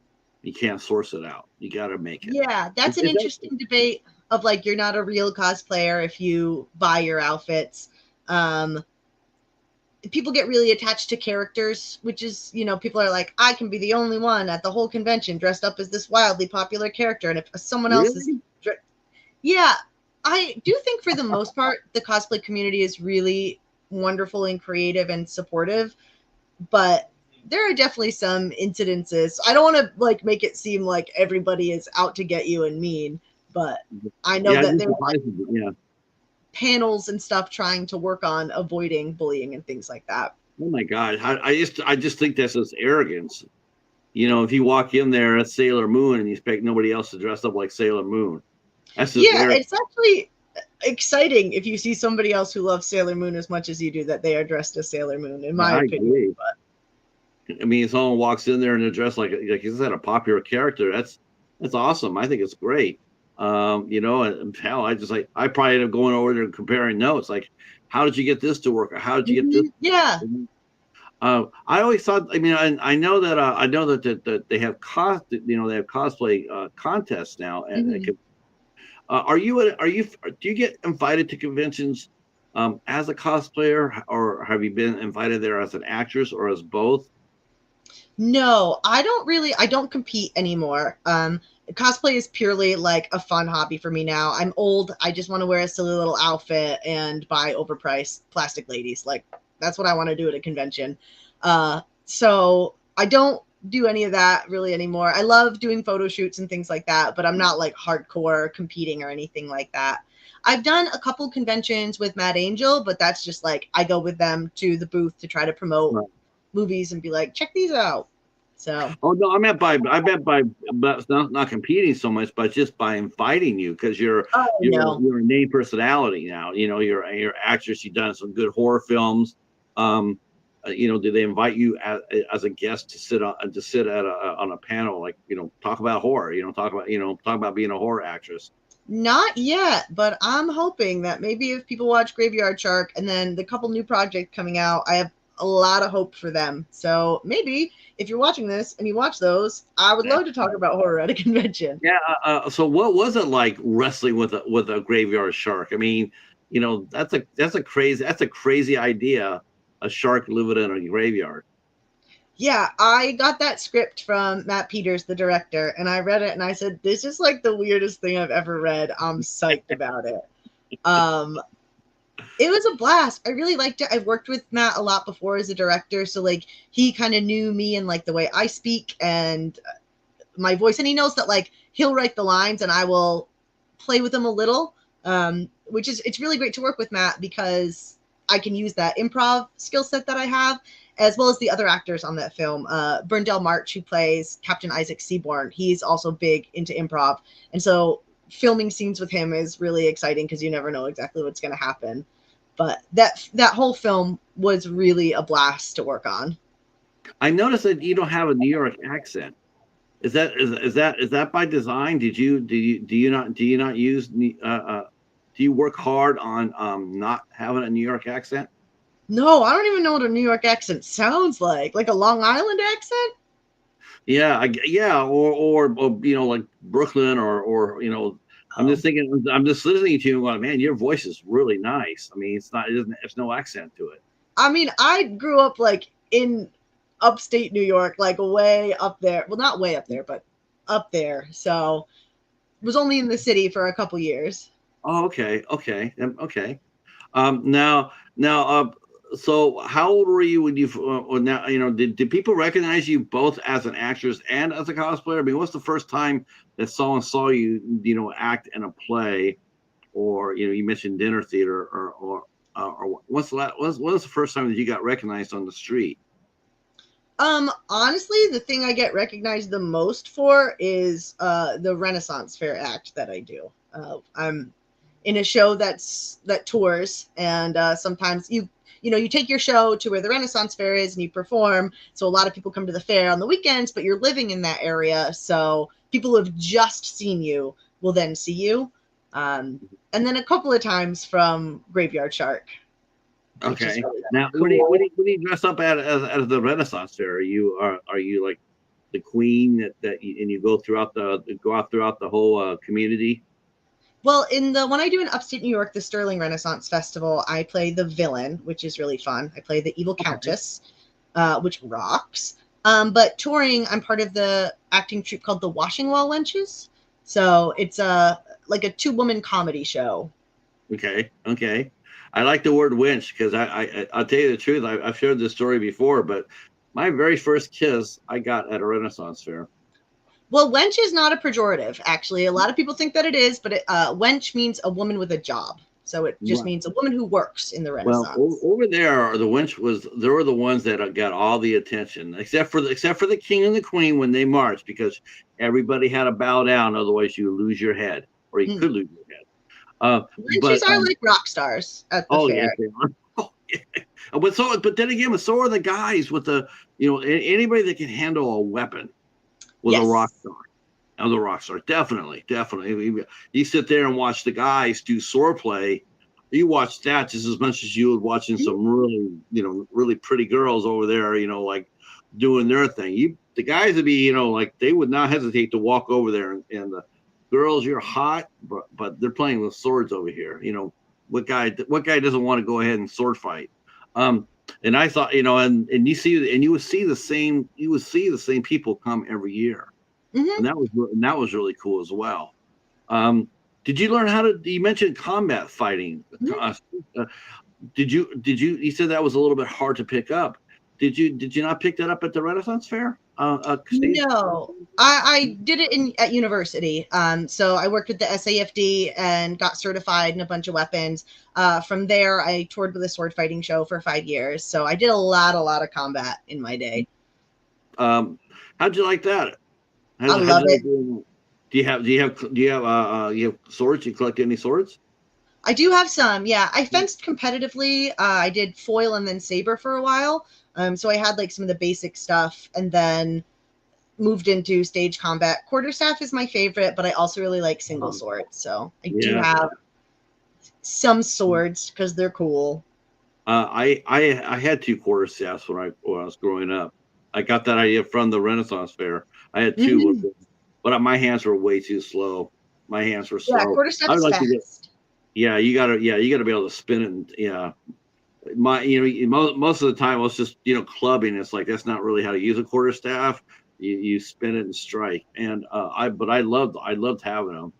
You can't source it out. You got to make it. Yeah, that's an Is that interesting debate of like you're not a real cosplayer if you buy your outfits. Um, People get really attached to characters, which is, people are like, I can be the only one at the whole convention dressed up as this wildly popular character. And if someone else is, really? Yeah, I do think for the most part, the cosplay community is really wonderful and creative and supportive, but there are definitely some incidences. I don't want to like make it seem like everybody is out to get you and mean, but I know Yeah, it that just there are like surprises me. Yeah. panels and stuff trying to work on avoiding bullying and things like that. Oh my God. I just think that's just arrogance. You know, if you walk in there as Sailor Moon and you expect nobody else to dress up like Sailor Moon, that's just Yeah, arrogant. it's actually exciting if you see somebody else who loves Sailor Moon as much as you do that they are dressed as Sailor Moon, in my I opinion. agree. I mean, if someone walks in there and they're dressed like you said, a popular character, that's awesome. I think it's great. You know, and hell, I probably end up going over there and comparing notes. Like, how did you get this to work? Or how did you get this? Yeah. I always thought. I mean, I know that that they have they have cosplay contests now, and it Mhm. could, do you get invited to conventions as a cosplayer, or have you been invited there as an actress, or as both? No, I don't compete anymore. Cosplay is purely like a fun hobby for me now. I'm old. I just want to wear a silly little outfit and buy overpriced plastic ladies. Like that's what I want to do at a convention. So I don't do any of that really anymore. I love doing photo shoots and things like that, but I'm not like hardcore competing or anything like that. I've done a couple conventions with Mad Angel, but that's just like I go with them to the booth to try to promote movies and be like, check these out. So, Oh no, I meant by, but not competing so much, but just by inviting you because oh no, you're a name personality now. You know, you're actress. You've done some good horror films. You know, do they invite you as a guest to sit at on a panel, like, you know, talk about horror? You know, talk about being a horror actress. not yet, but I'm hoping that maybe if people watch Graveyard Shark and then the couple new projects coming out, I have a lot of hope for them. So maybe if you're watching this and you watch those, I would Yeah. love to talk about horror at a convention. Yeah. So what was it like wrestling with a graveyard shark? I mean, you know, that's a crazy idea. A shark living in a graveyard. Yeah, I got that script from Matt Peters, the director, and I read it and I said, this is like the weirdest thing I've ever read. I'm psyched about it. Um, it was a blast. I really liked it. I've worked with Matt a lot before as a director, so like he kind of knew me and like the way I speak and my voice, and he knows that like he'll write the lines and I will play with them a little. Which is it's really great to work with Matt because I can use that improv skill set that I have as well as the other actors on that film. Burndell March, who plays Captain Isaac Seaborn, he's also big into improv, and so filming scenes with him is really exciting because you never know exactly what's going to happen. But that whole film was really a blast to work on. I noticed that you don't have a New York accent. Is that by design? Do you not use do you work hard on not having a New York accent? No, I don't even know what a New York accent sounds like a Long Island accent. Yeah, yeah, or you know, like Brooklyn, or you know, I'm just Oh, thinking, I'm just listening to you and going, man, your voice is really nice. I mean, it's no accent to it. I mean, I grew up like in upstate New York, like way up there. Well, not way up there, but up there. So was only in the city for a couple years. Oh, okay. Now, so how old were you when now, you know, did people recognize you both as an actress and as a cosplayer? I mean, what's the first time that someone saw you, you know, act in a play, or, you know, you mentioned dinner theater, or when was the first time that you got recognized on the street? Honestly, the thing I get recognized the most for is the Renaissance Fair act that I do. I'm in a show that tours, and sometimes you know you take your show to where the Renaissance Fair is and you perform. So a lot of people come to the fair on the weekends, but you're living in that area, so people who have just seen you will then see you. Um, and then a couple of times from Graveyard Shark, which is Okay. really Now, cool. what do you dress up at the Renaissance Fair? Are you like the queen and you go out throughout the whole community? Well, in the one I do in upstate New York, the Sterling Renaissance Festival, I play the villain, which is really fun. I play the evil Okay. countess, which rocks. But touring, I'm part of the acting troupe called the Washing Well Wenches. So it's like a 2-woman comedy show. Okay. Okay. I like the word winch because I'll tell you the truth. I've shared this story before, but my very first kiss I got at a Renaissance fair. Well, wench is not a pejorative, actually. A lot of people think that it is, but wench means a woman with a job. So it just Right. means a woman who works in the Well, Renaissance. over there, the winch was they were the ones that got all the attention, except for the king and the queen when they marched, because everybody had to bow down, otherwise you would lose your head, or you Hmm. could lose your head. Uh, Wenches but are like rock stars at the oh yes, fair. they are. Oh, yeah. But then again, so are the guys with the anybody that can handle a weapon was a rock Yes. star. I was a rock star, definitely, definitely. You sit there and watch the guys do sword play. You watch that just as much as you would watching Mhm. some really, really pretty girls over there, like doing their thing. The guys would be, like they would not hesitate to walk over there and the girls, you're hot, but they're playing with swords over here. What guy doesn't want to go ahead and sword fight? Um, and I thought, and you would see the same people come every year, Hmm. and that was really cool as well. Um, did you learn how to? You mentioned combat fighting. Hmm. Uh, you said that was a little bit hard to pick up. Did you not pick that up at the Renaissance Fair? Stage. No, I did it at university. So I worked with the SAFD and got certified in a bunch of weapons. From there, I toured with a sword fighting show for 5 years. So I did a lot of combat in my day. How'd you like that? I How'd love you like it. doing that? You have swords? You collect any swords? I do have some. Yeah, I fenced competitively. I did foil and then saber for a while. So I had like some of the basic stuff, and then moved into stage combat. Quarterstaff is my favorite, but I also really like single Um, swords. So I do yeah. have some swords because they're cool. I had two quarterstaffs when I was growing up. I got that idea from the Renaissance Fair. I had two of Mhm. them, but my hands were way too slow. My hands were Yeah, slow. quarterstaff I would is like to get. fast. Yeah, you gotta be able to spin it. And, yeah, most of the time I was just clubbing. It's like that's not really how to use a quarterstaff. You spin it and strike. And I loved having them.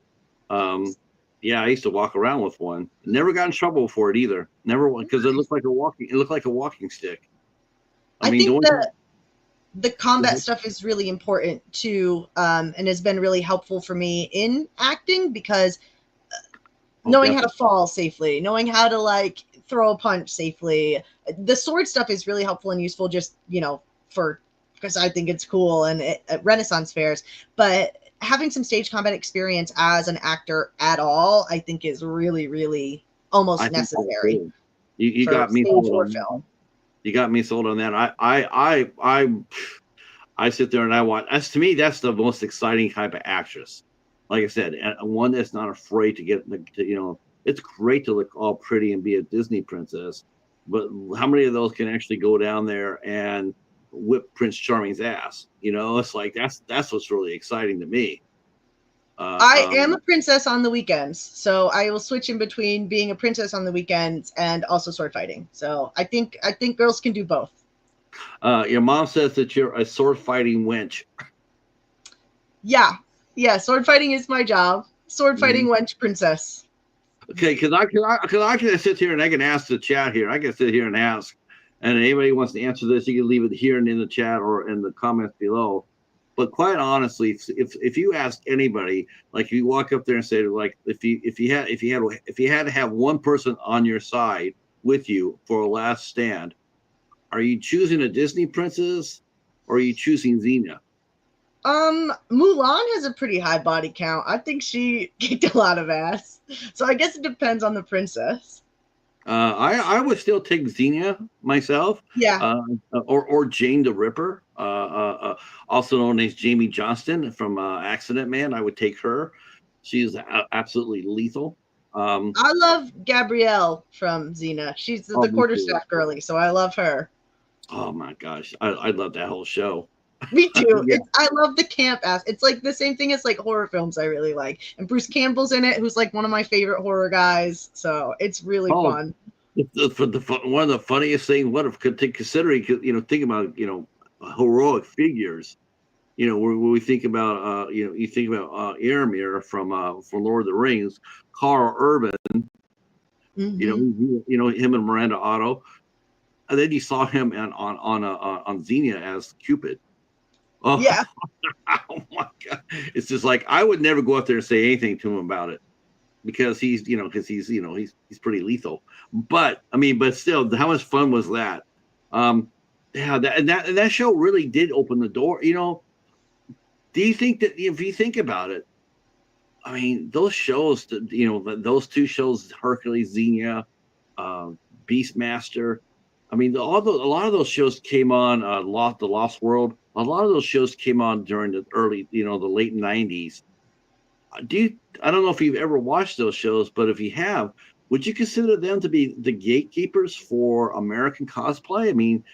Um, yeah, I used to walk around with one. Never got in trouble for it either. Never, because it looked like a walking stick. I I mean, the think one time. the Go combat ahead. stuff is really important too, and has been really helpful for me in acting because Oh, knowing how to definitely. fall safely, knowing how to like throw a punch safely. The sword stuff is really helpful and useful just, for because I think it's cool and at Renaissance fairs, but having some stage combat experience as an actor at all, I think is really, really I almost think so necessary too. You for got me stage sold or on that. film. You got me sold on that. I sit there and I watch. That's to me, that's the most exciting type of actress. Like I said, one that's not afraid to get, it's great to look all pretty and be a Disney princess, but how many of those can actually go down there and whip Prince Charming's ass? It's like that's what's really exciting to me. Uh, I am a um, princess on the weekends, so I will switch in between being a princess on the weekends and also sword fighting. So I think girls can do both. your mom says that you're a sword fighting wench. Yeah, yeah. Sword fighting is my job. Sword fighting Mhm. wench princess. Okay, because I can sit here and I can ask the chat here. I can sit here and ask, and anybody wants to answer this, you can leave it here and in the chat or in the comments below. But quite honestly, if you ask anybody, like if you walk up there and say like if you had to have one person on your side with you for a last stand, are you choosing a Disney princess or are you choosing Xena? Mulan has a pretty high body count. I think she kicked a lot of ass. So I guess it depends on the princess. I would still take Xenia myself, Yeah. or Jane the Ripper, also known as Jamie Johnston from Accident Man. I would take her. She's absolutely lethal. Um, I love Gabrielle from Xena. She's oh, the me too. quarterstaff girly, so I love her. Oh my gosh, I love that whole show. Me too. Yeah. I love the camp ass. It's like the same thing as like horror films I really like. And Bruce Campbell's in it, who's like one of my favorite horror guys. So it's really Oh, fun. one of the funniest things. What if considering think about heroic figures. when we think about, you think about Aramir from Lord of the Rings, Carl Urban, Hmm. him and Miranda Otto, and then you saw him on Xenia as Cupid. Oh, Yeah. oh my God! It's just like I would never go up there and say anything to him about it because he's pretty lethal. But I mean, but still, how much fun was that? Um, yeah, that show really did open the door. Do you think that if you think about it, I mean, those shows, those two shows, Hercules, Xenia, uh, Beastmaster. I mean, a lot of those shows came on the Lost World. A lot of those shows came on during the early, the late '90s. Do you? I don't know if you've ever watched those shows, but if you have, would you consider them to be the gatekeepers for American cosplay? I mean,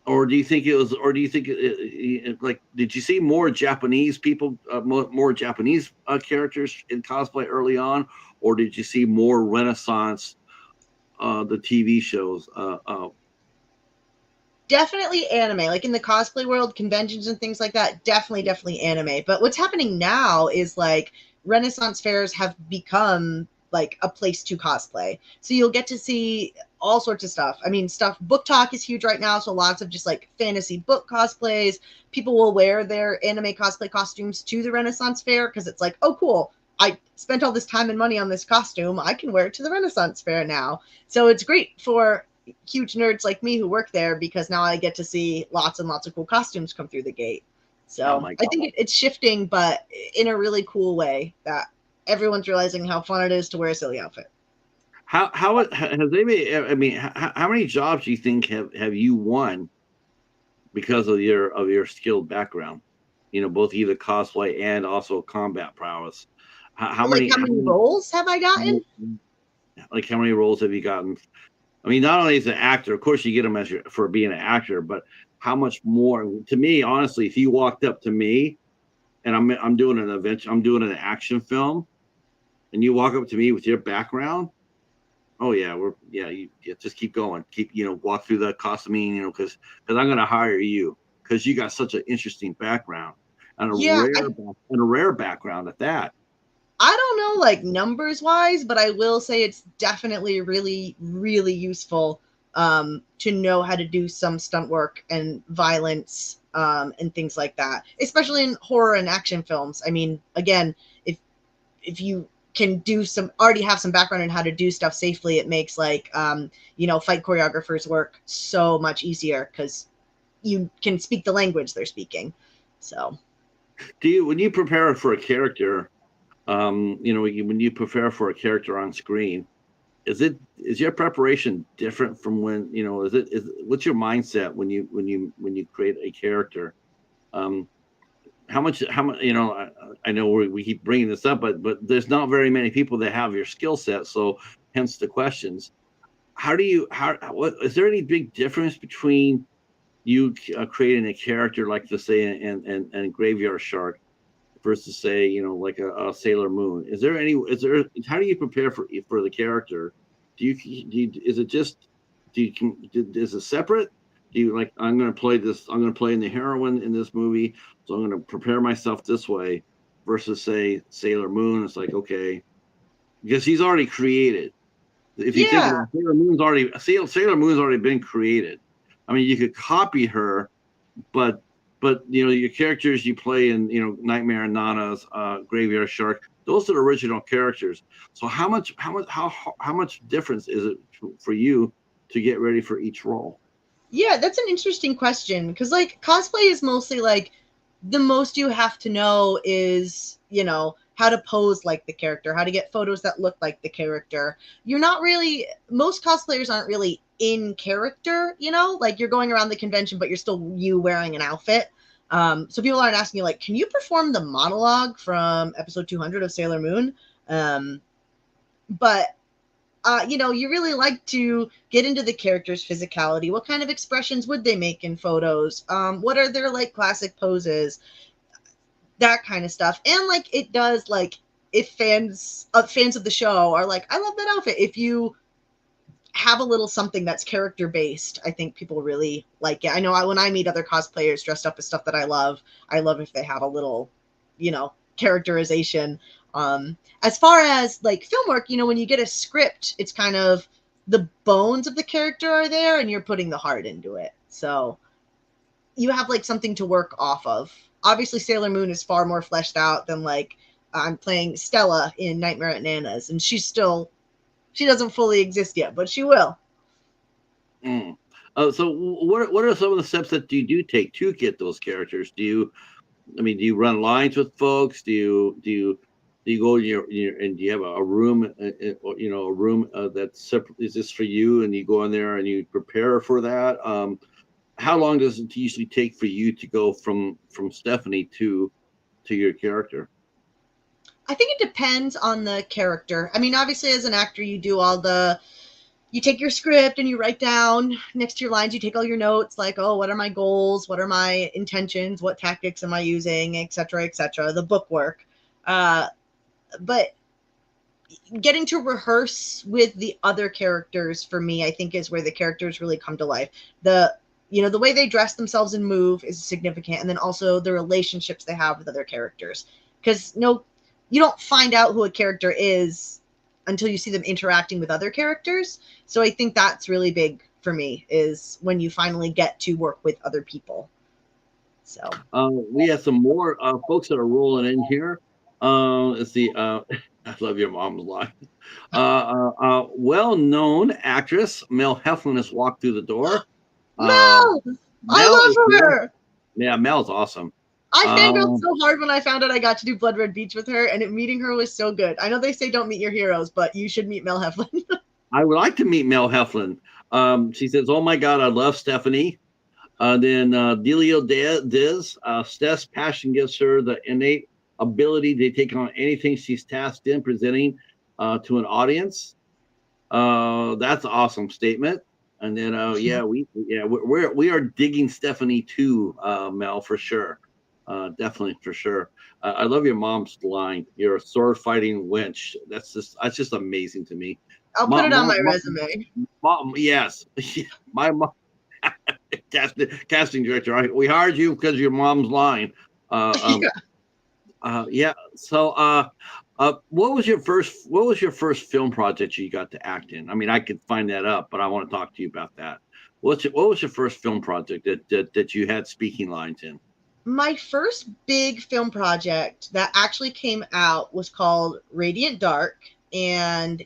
or do you think it was, or do you think like, did you see more Japanese people, more Japanese characters in cosplay early on, or did you see more Renaissance, the TV shows? Definitely anime. Like in the cosplay world, conventions and things like that, definitely anime. But what's happening now is like Renaissance fairs have become like a place to cosplay. So you'll get to see all sorts of stuff. I mean, book talk is huge right now, so lots of just like fantasy book cosplays. People will wear their anime cosplay costumes to the Renaissance fair because it's like, oh cool, I spent all this time and money on this costume. I can wear it to the Renaissance fair now. So it's great for huge nerds like me who work there because now I get to see lots and lots of cool costumes come through the gate. Oh So my I God. think it's shifting, but in a really cool way that everyone's realizing how fun it is to wear a silly outfit. Has anybody? I mean, how many jobs do you think have you won because of your skilled background? Both either cosplay and also combat prowess. How Like many? how many roles have I gotten? Like how many roles have you gotten? I mean, not only as an actor, of course, you get them for being an actor, but how much more? To me, honestly, if you walked up to me and I'm doing an event, I'm doing an action film, and you walk up to me with your background, oh yeah, you just keep going, walk through the costuming, because I'm going to hire you because you got such an interesting background and a Yeah, rare background at that. I don't know like numbers wise, but I will say it's definitely really useful to know how to do some stunt work and violence and things like that, especially in horror and action films. I mean, again, if you can do some already have some background in how to do stuff safely, it makes like fight choreographers work so much easier because you can speak the language they're speaking. So When you prepare for a character, when you prepare for a character on screen, is your preparation different from when what's your mindset when you create a character? um how much I know we keep bringing this up, but there's not very many people that have your skill set, so hence the questions. What is there any big difference between you creating a character like, let's say, and Graveyard Shark versus, say, like a Sailor Moon? How do you prepare for the character? Is it just, is it separate? Do you, like, I'm going to play this, I'm going to play in the heroine in this movie, so I'm going to prepare myself this way, versus, say, Sailor Moon? It's like, okay, because he's already created. If you think yeah. about it, Sailor Moon's already been created. I mean, you could copy her, but your characters you play in, Nightmare and Nana's, Graveyard Shark, those are the original characters. So how much difference is it for you to get ready for each role? Yeah, that's an interesting question because like cosplay is mostly like the most you have to know is, how to pose like the character, how to get photos that look like the character. You're not really most cosplayers aren't really in character, like you're going around the convention but you're still you wearing an outfit. So people aren't asking you like, can you perform the monologue from episode 200 of Sailor Moon? But you really like to get into the character's physicality. What kind of expressions would they make in photos? What are their like classic poses? That kind of stuff. And like it does like if fans of the show are like, I love that outfit. If you have a little something that's character based, I think people really like it. I know when I meet other cosplayers dressed up as stuff that I love if they have a little, characterization. As far as like film work, when you get a script, it's kind of the bones of the character are there and you're putting the heart into it. So you have like something to work off of. Obviously, Sailor Moon is far more fleshed out than like I'm playing Stella in Nightmare at Nana's, and she doesn't fully exist yet, but she will. So what are some of the steps that you do take to get those characters? Do you run lines with folks? Do you go in and do you have a room, a room that's separate? Is this for you? And you go in there and you prepare for that. How long does it usually take for you to go from Stephanie to your character? I think it depends on the character. I mean, obviously, as an actor, you take your script and you write down next to your lines, you take all your notes, like, oh, what are my goals? What are my intentions? What tactics am I using? Et cetera, the book work. But getting to rehearse with the other characters for me, I think, is where the characters really come to life. The way they dress themselves and move is significant, and then also the relationships they have with other characters. Because you don't find out who a character is until you see them interacting with other characters. So I think that's really big for me, is when you finally get to work with other people. So We have some more folks that are rolling in here. Let's see. I love your mom's line. Well-known actress Mel Heflin has walked through the door. Mel, I Mel is love here. her. Yeah, Mel's awesome. I fangirled so hard when I found out I got to do Blood Red Beach with her, and meeting her was so good. I know they say don't meet your heroes, but you should meet Mel Heflin. I would like to meet Mel Heflin. She says, "Oh my God, I love Stephanie." Then Delio Diz, Steph's passion gives her the innate ability to take on anything she's tasked in presenting to an audience. That's an awesome statement. And then we are digging Stephanie too, Mel, for sure. Definitely for sure. I love your mom's line. You're a sword fighting wench. That's just amazing to me. I'll put it on my resume. Mom, yes, my mom. Casting director. We hired you because of your mom's line. Yeah. So, what was your first film project you got to act in? I mean, I could find that up, but I want to talk to you about that. What was your first film project that you had speaking lines in? My first big film project that actually came out was called Radiant Dark, and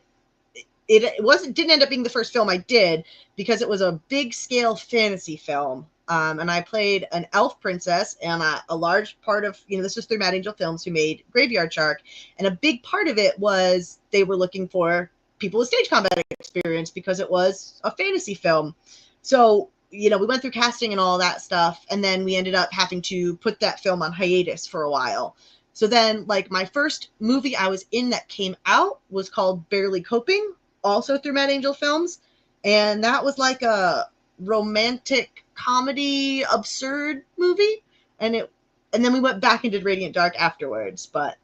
it didn't end up being the first film I did because it was a big scale fantasy film. And I played an elf princess, and a large part of, this was through Mad Angel Films, who made Graveyard Shark. And a big part of it was they were looking for people with stage combat experience because it was a fantasy film. So, we went through casting and all that stuff. And then we ended up having to put that film on hiatus for a while. So then, like, my first movie I was in that came out was called Barely Coping, also through Mad Angel Films. And that was like a romantic comedy absurd movie. And then we went back and did Radiant Dark afterwards. But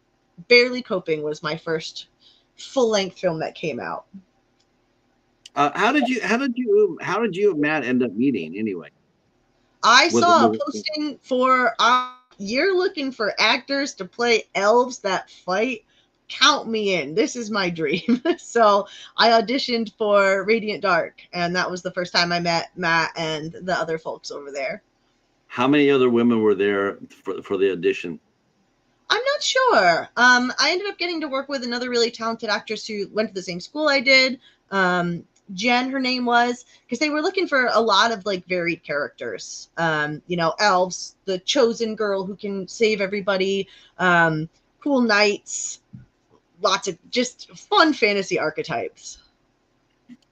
Barely Coping was my first full-length film that came out. How did you and Matt end up meeting anyway? I saw a posting for you're looking for actors to play elves that fight. Count me in. This is my dream. So I auditioned for Radiant Dark, and that was the first time I met Matt and the other folks over there. How many other women were there for the audition? I'm not sure. I ended up getting to work with another really talented actress who went to the same school I did. Jen, her name was, because they were looking for a lot of like varied characters. Elves, the chosen girl who can save everybody, cool knights, lots of just fun fantasy archetypes.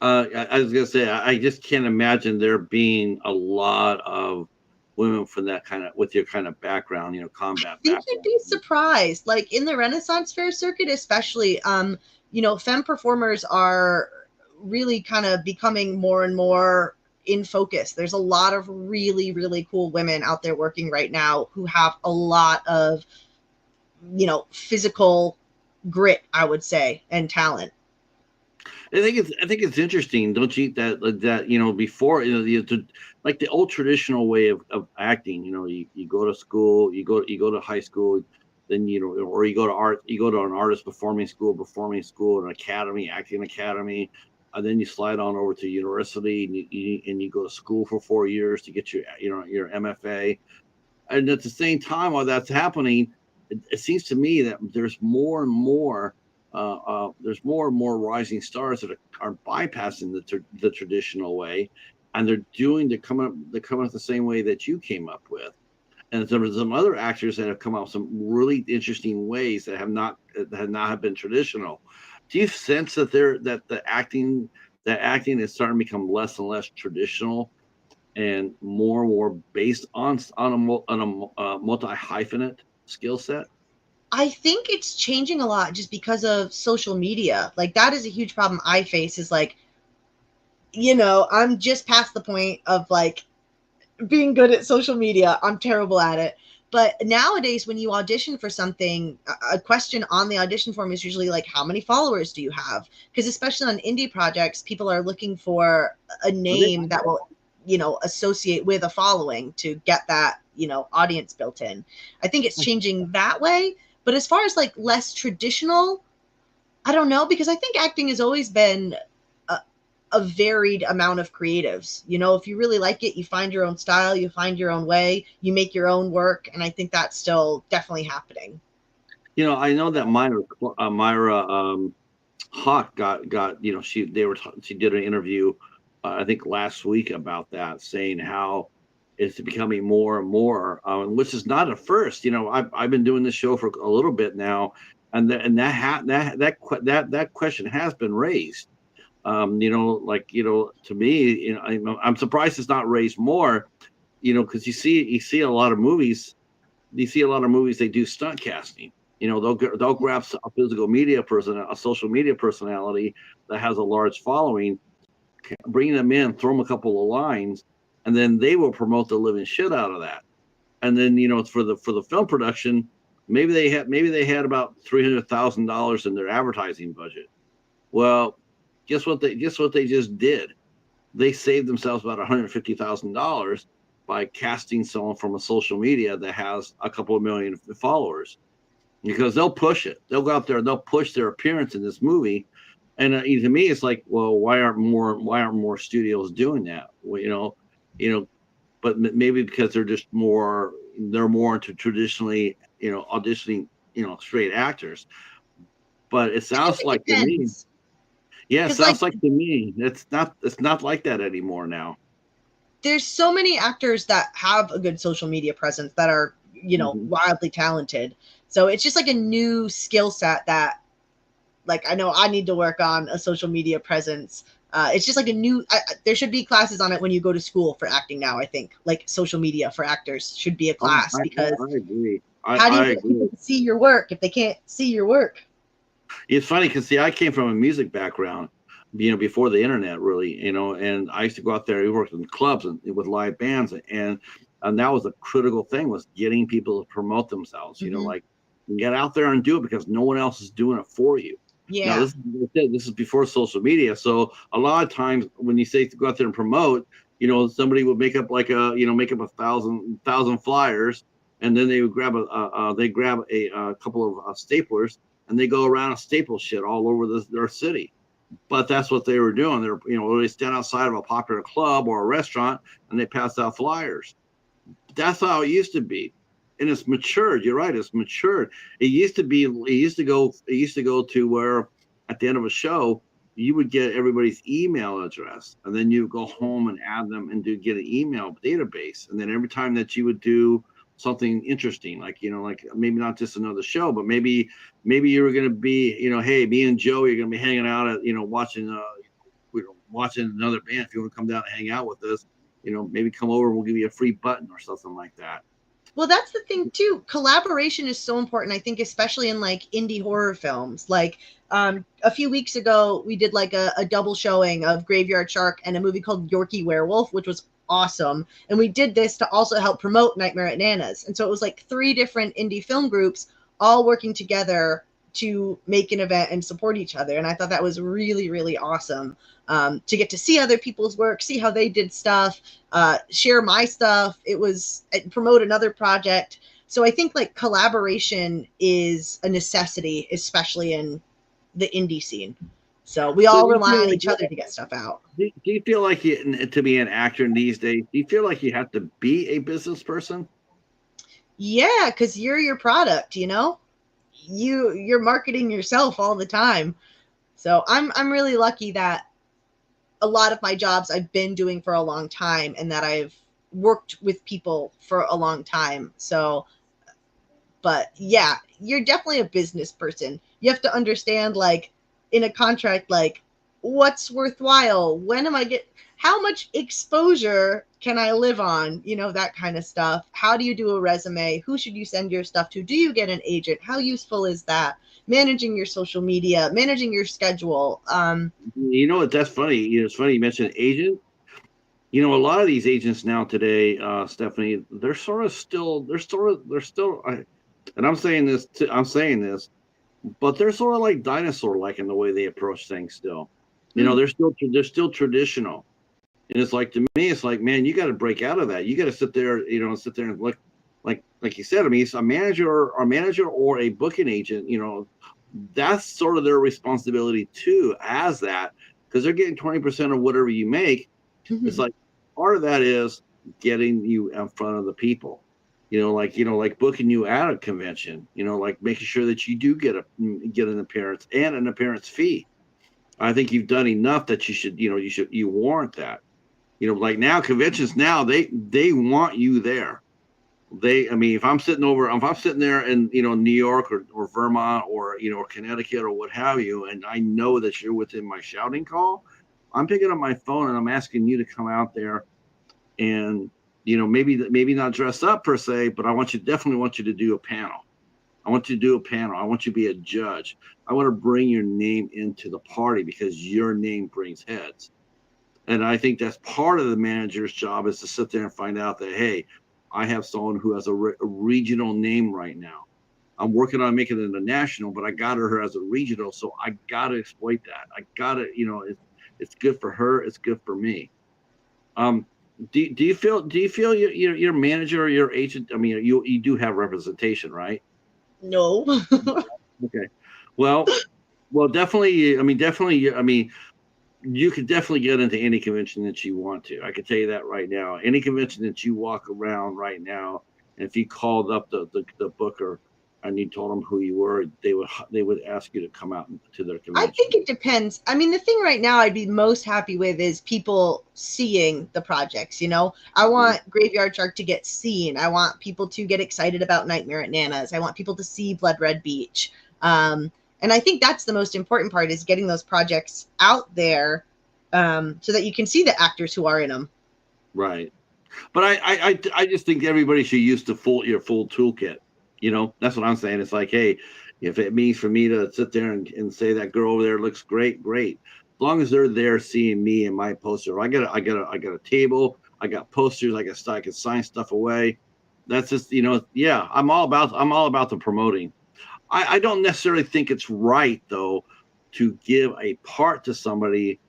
I was gonna say, I just can't imagine there being a lot of women from that with your kind of background, combat. I think you'd be surprised. Like in the Renaissance Fair circuit, especially, femme performers are really kind of becoming more and more in focus. There's a lot of really, really cool women out there working right now who have a lot of, physical grit, I would say, and talent. I think it's interesting, don't you? That before like the old traditional way of acting. You go to school, you go to high school, then or you go to art, you go to an artist performing school, an academy, acting academy, and then you slide on over to university, and you go to school for 4 years to get your MFA. And at the same time, while that's happening, it seems to me that there's more and more rising stars that are bypassing the traditional way, and they're coming up the same way that you came up with. And there's some other actors that have come up with some really interesting ways that have not been traditional. Do you sense that the acting is starting to become less and less traditional and more based on a multi hyphenate skill set? I think it's changing a lot just because of social media. Like that is a huge problem I face is like, I'm just past the point of like being good at social media. I'm terrible at it. But nowadays, when you audition for something, a question on the audition form is usually like, how many followers do you have? Because especially on indie projects, people are looking for a name that will, associate with a following to get that, audience built in. I think it's changing that way. But as far as like less traditional, I don't know, because I think acting has always been a varied amount of creatives. If you really like it, you find your own style, you find your own way, you make your own work, and I think that's still definitely happening. I know that Myra Hawk got she did an interview, I think last week about that, saying how it's becoming more and more, which is not a first. I've been doing this show for a little bit now, and that question has been raised. To me, I'm surprised it's not raised more. Because you see a lot of movies, they do stunt casting. They'll grab a physical media person, a social media personality that has a large following, bring them in, throw them a couple of lines, and then they will promote the living shit out of that. And then for the film production, maybe they had about $300,000 in their advertising budget. Well, guess what they just did? They saved themselves about $150,000 by casting someone from a social media that has a couple of million followers, because they'll push it. They'll go out there and they'll push their appearance in this movie. And to me, it's like, well, why aren't more studios doing that? Well, but maybe because they're more into traditionally, auditioning, straight actors. But it I think sounds it like to me, depends. yeah, it Because like sounds like to me it's not like that anymore now. there's so many actors that have a good social media presence that are, Hmm. wildly talented. So it's just like a new skill set that like I know I need to work on a social media presence. It's just like a new. There should be classes on it when you go to school for acting now. I think like social media for actors should be a Oh, class because I agree. how do you I get people agree. to see your work if they can't see your work? It's funny because see, I came from a music background, before the internet, really, and I used to go out there. We worked in clubs and with live bands, and that was a critical thing, was getting people to promote themselves. Mm-hmm. Like, get out there and do it because no one else is doing it for you. Now, Yeah, this is before social media, so a lot of times when you say to go out there and promote, somebody would make up make up a thousand flyers, and then they would grab a couple of staplers, and they go around and staple shit all over their city. But that's what they were doing. They stand outside of a popular club or a restaurant and they pass out flyers. That's how it used to be, and it's matured. You're right, it's matured. It used to go to where at the end of a show you would get everybody's email address, and then you go home and add them and get an email database. And then every time that you would do something interesting, like maybe not just another show, but maybe you were going to be, hey, me and Joe, you're going to be hanging out at, watching another band. If you want to come down and hang out with us, maybe come over and we'll give you a free button or something like that. well, that's the thing too. Collaboration is so important. I think, especially in like indie horror films. Like a few weeks ago, we did like a double showing of Graveyard Shark and a movie called Yorkie Werewolf, which was awesome. And we did this to also help promote Nightmare at Nana's. And so it was like three different indie film groups all working together to make an event and support each other. And I thought that was really, really awesome, to get to see other people's work, see how they did stuff, share my stuff. It was promote another project. So I think like collaboration is a necessity, especially in the indie scene. So we So all do you rely feel on like each other to get stuff out. do you feel like to be an actor these days? Do you feel like you have to be a business person? Yeah, because you're your product, you know? You're marketing yourself all the time. So I'm really lucky that a lot of my jobs I've been doing for a long time and that I've worked with people for a long time. So, but yeah, you're definitely a business person. You have to understand, like, in a contract, like, what's worthwhile? When am I get? How much exposure can I live on? You know, that kind of stuff. How do you do a resume? Who should you send your stuff to? Do you get an agent? How useful is that? Managing your social media, managing your schedule. You know what? That's funny. It's funny you mentioned agent. A lot of these agents now today, Stephanie, they're still, and I'm saying this, but they're sort of like dinosaur-like in the way they approach things still. Mm, They're still traditional. And it's like, to me, it's like, man, you got to break out of that. You got to sit there and look like you said. I mean, it's a manager or a booking agent. That's sort of their responsibility too, as that, because they're getting 20% of whatever you make. It's mhm. like part of that is getting you in front of the people. Like booking you at a convention. Like making sure that you do get an appearance and an appearance fee. I think you've done enough that you warrant that. Like now conventions now they want you there. I mean, if I'm sitting there in, New York or Vermont or, or Connecticut or what have you, and I know that you're within my shouting call, I'm picking up my phone and I'm asking you to come out there and, maybe not dress up per se, but definitely want you to do a panel. I want you to do a panel. I want you to be a judge. I want to bring your name into the party because your name brings heads. And I think that's part of the manager's job, is to sit there and find out that, hey, I have someone who has a regional name right now. I'm working on making it a national, but I got her as a regional, so I got to exploit that. I got to, it's good for her. It's good for me. Um, do you feel your manager or your agent? I mean, you do have representation, right? No. Okay. Well, definitely. I mean, definitely. I mean, you could definitely get into any convention that you want to. I can tell you that right now. Any convention that you walk around right now, and if you called up the booker and you told them who you were, they would ask you to come out to their I convention. think it depends. I mean, the thing right now I'd be most happy with is people seeing the projects, you know? I want Graveyard Shark to get seen. I want people to get excited about Nightmare at Nana's. I want people to see Blood Red Beach. And I think that's the most important part, is getting those projects out there, so that you can see the actors who are in them. Right. But I just think everybody should use your full toolkit. That's what I'm saying. It's like, hey, if it means for me to sit there and say that girl over there looks great, great. As long as they're there seeing me and my poster, I got a table, I got posters, I can sign stuff away. That's just, yeah, I'm all about the promoting. I don't necessarily think it's right though to give a part to somebody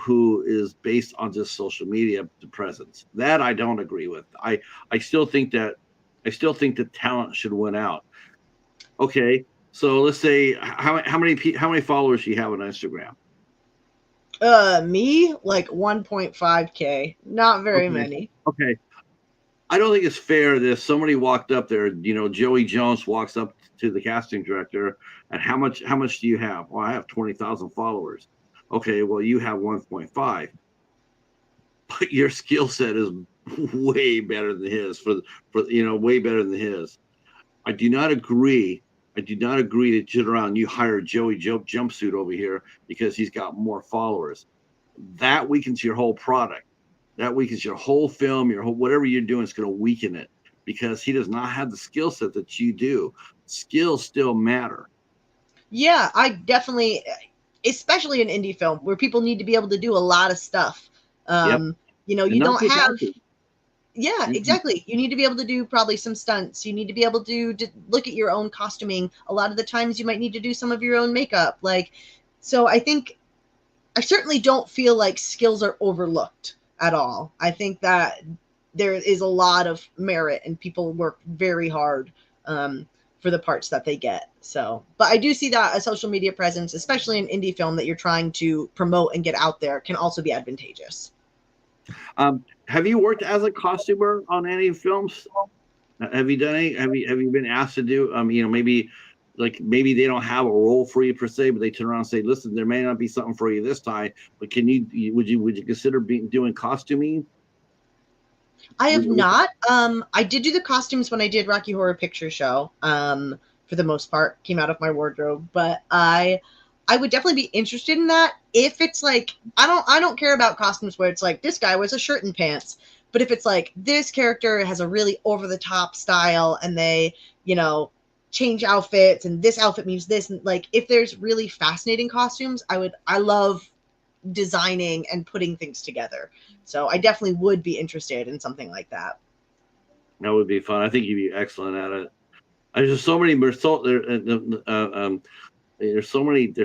who is based on just social media presence. That I don't agree with. I still think that talent should win out. Okay, so let's say how many followers do you have on Instagram? Me, like 1.5K. Not very Okay, many. okay. I don't think it's fair that if somebody walked up there, Joey Jones walks up to the casting director, and how much do you have? Well, I have 20,000 followers. Okay, well you have 1.5. But your skill set is way better than his way better than his. I do not agree. I do not agree to sit around and you hire Joey Joe jumpsuit over here because he's got more followers. That weakens your whole product. That weakens your whole film, whatever you're doing is going to weaken it because he does not have the skill set that you do. Skills still matter. Yeah, I definitely, especially in indie film where people need to be able to do a lot of stuff. Yep. You know, And you not don't just have, acting. Yeah, exactly. You need to be able to do probably some stunts. You need to be able to look at your own costuming. A lot of the times you might need to do some of your own makeup. Like, so I think I certainly don't feel like skills are overlooked at all. I think that there is a lot of merit and people work very hard for the parts that they get. So, but I do see that a social media presence, especially in indie film that you're trying to promote and get out there, can also be advantageous. Have you worked as a costumer on any films? Have you done any? Have you been asked to do? Maybe maybe they don't have a role for you per se, but they turn around and say, "Listen, there may not be something for you this time, but can would you consider doing costuming?" I have Would- not. I did do the costumes when I did Rocky Horror Picture Show. For the most part, came out of my wardrobe, but I would definitely be interested in that if it's like I don't care about costumes where it's like this guy wears a shirt and pants, but if it's like this character has a really over the top style and they change outfits and this outfit means this, and like if there's really fascinating costumes, I love designing and putting things together. So I definitely would be interested in something like that. That would be fun. I think you'd be excellent at it. There's just so many. There's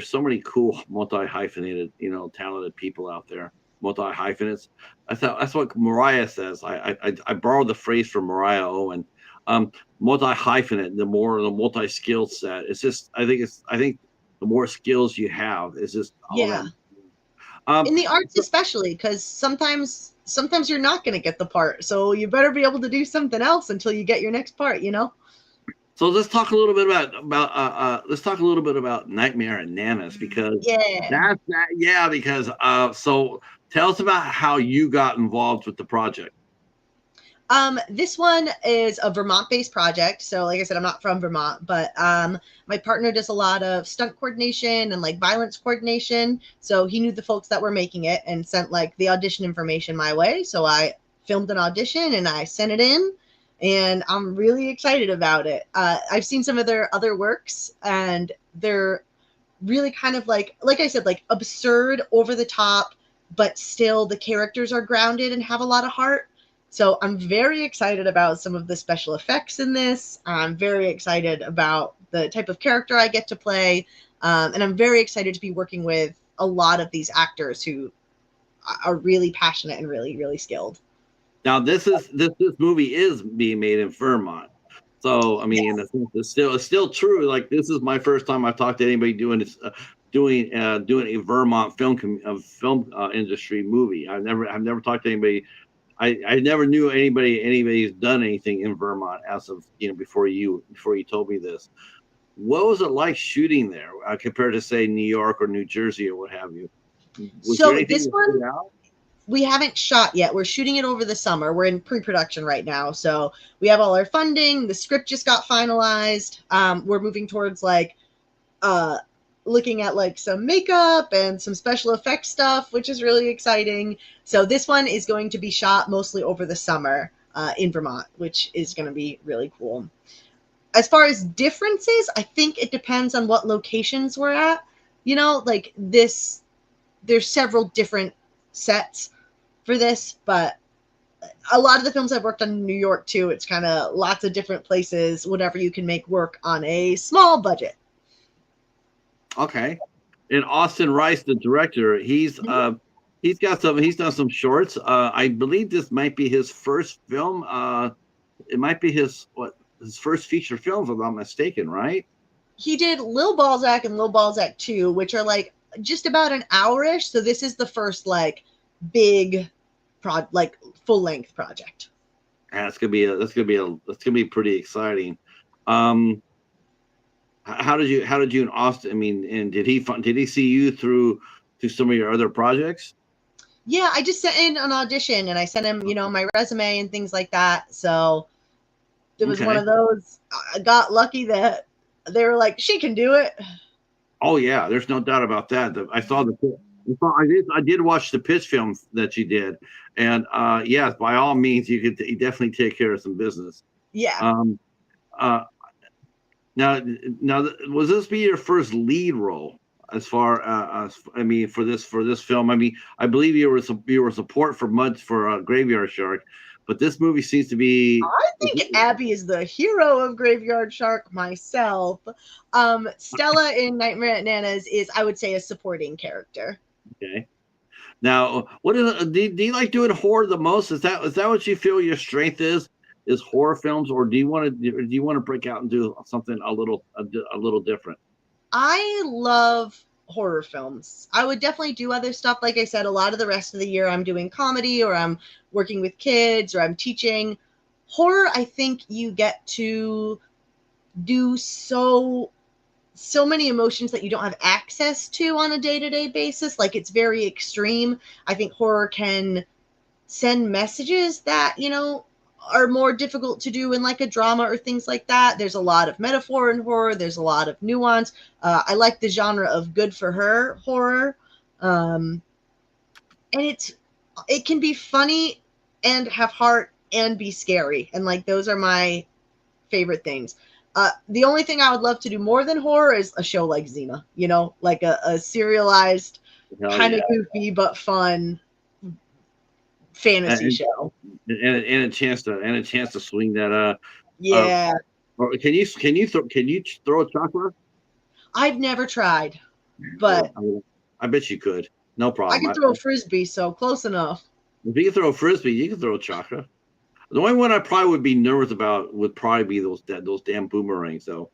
so many cool multi hyphenated, talented people out there. Multi hyphenates. That's what Mariah says. I borrowed the phrase from Mariah Owen. Multi hyphenate. The multi skill set. It's just. I think the more skills you have, it's just all Yeah. that. Um, In the arts especially, because sometimes you're not going to get the part, so you better be able to do something else until you get your next part. So let's talk a little bit let's talk a little bit about Nightmare and Nanas, because Yeah. because so tell us about how you got involved with the project. This one is a Vermont-based project. So, like I said, I'm not from Vermont, but my partner does a lot of stunt coordination and like violence coordination. So he knew the folks that were making it and sent like the audition information my way. So I filmed an audition and I sent it in, and I'm really excited about it. I've seen some of their other works, and they're really kind of like I said, like absurd, over the top, but still the characters are grounded and have a lot of heart. So I'm very excited about some of the special effects in this. I'm very excited about the type of character I get to play. And I'm very excited to be working with a lot of these actors who are really passionate and really, really skilled. Now this movie is being made in Vermont. So I mean, in a Yes. sense, it's still true. Like, this is my first time I've talked to anybody doing this, doing a Vermont film industry movie. I've never talked to anybody. I never knew anybody's done anything in Vermont as of before you told me this. What was it like shooting there compared to, say, New York or New Jersey or what have you? Was there So anything this that one stood out? we haven't shot yet. We're shooting it over the summer. We're in pre-production right now, so we have all our funding. The script just got finalized. We're moving towards like uh, looking at like some makeup and some special effects stuff, which is really exciting. So this one is going to be shot mostly over the summer in Vermont, which is going to be really cool. As far as differences, I think it depends on what locations we're at. Like this, there's several different sets for this, but a lot of the films I've worked on in New York too, it's kind of lots of different places, whatever you can make work on a small budget. Okay. And Austin Rice, the director, he's done some shorts. I believe this might be his first film. It might be his first feature film, if I'm not mistaken, right? He did Lil Balzac and Lil Balzac 2, which are like just about an hour-ish. So this is the first like big like full length project. And that's gonna be pretty exciting. Um, how did you and Austin? I mean, and did he see you through some of your other projects? Yeah, I just sent in an audition and I sent him, my resume and things like that. So it was one Okay. of those. I got lucky that they were like, she can do it. Oh yeah, there's no doubt about that. I did watch the pitch film that you did, and yes, by all means, you definitely take care of some business. Yeah. Um, uh, now, was this be your first lead role? As far as I mean, for this film, I mean, I believe you were support for Graveyard Shark, but this movie seems to be. I think Abby is the hero of Graveyard Shark myself. Stella in Nightmare at Nana's is, I would say, a supporting character. Okay. Now, what is do you like doing horror the most? Is that what you feel your strength is horror films, or do you want to break out and do something a little different? I love horror films. I would definitely do other stuff. Like I said, a lot of the rest of the year I'm doing comedy, or I'm working with kids, or I'm teaching. Horror, I think you get to do so many emotions that you don't have access to on a day-to-day basis. Like, it's very extreme. I think horror can send messages that, are more difficult to do in like a drama or things like that. There's a lot of metaphor in horror. There's a lot of nuance. I like the genre of good for her horror. And it can be funny and have heart and be scary. And like, those are my favorite things. The only thing I would love to do more than horror is a show like Xena, like a serialized, kind of goofy but fun fantasy show. And a chance to swing that. Yeah. Can you throw a chocolate? I've never tried, but I bet you could. No problem. I can throw a frisbee, so close enough. If you can throw a frisbee, you can throw a chocolate. The only one I probably would be nervous about would probably be those damn boomerangs. So,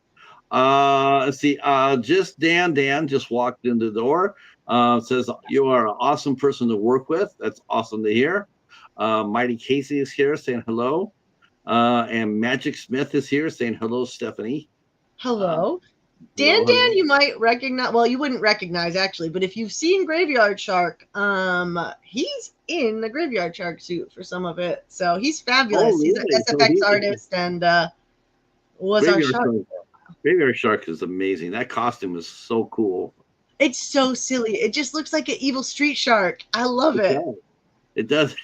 let's see. Just Dan just walked in the door. Says you are an awesome person to work with. That's awesome to hear. Mighty Casey is here saying hello. And Magic Smith is here saying hello, Stephanie. Hello. Dan, you might recognize. Well, you wouldn't recognize actually, but if you've seen Graveyard Shark, he's in the Graveyard Shark suit for some of it. So he's fabulous. He's an SFX artist and was our shark. Graveyard Shark is amazing. That costume is so cool. It's so silly. It just looks like an evil street shark. I love it. It does.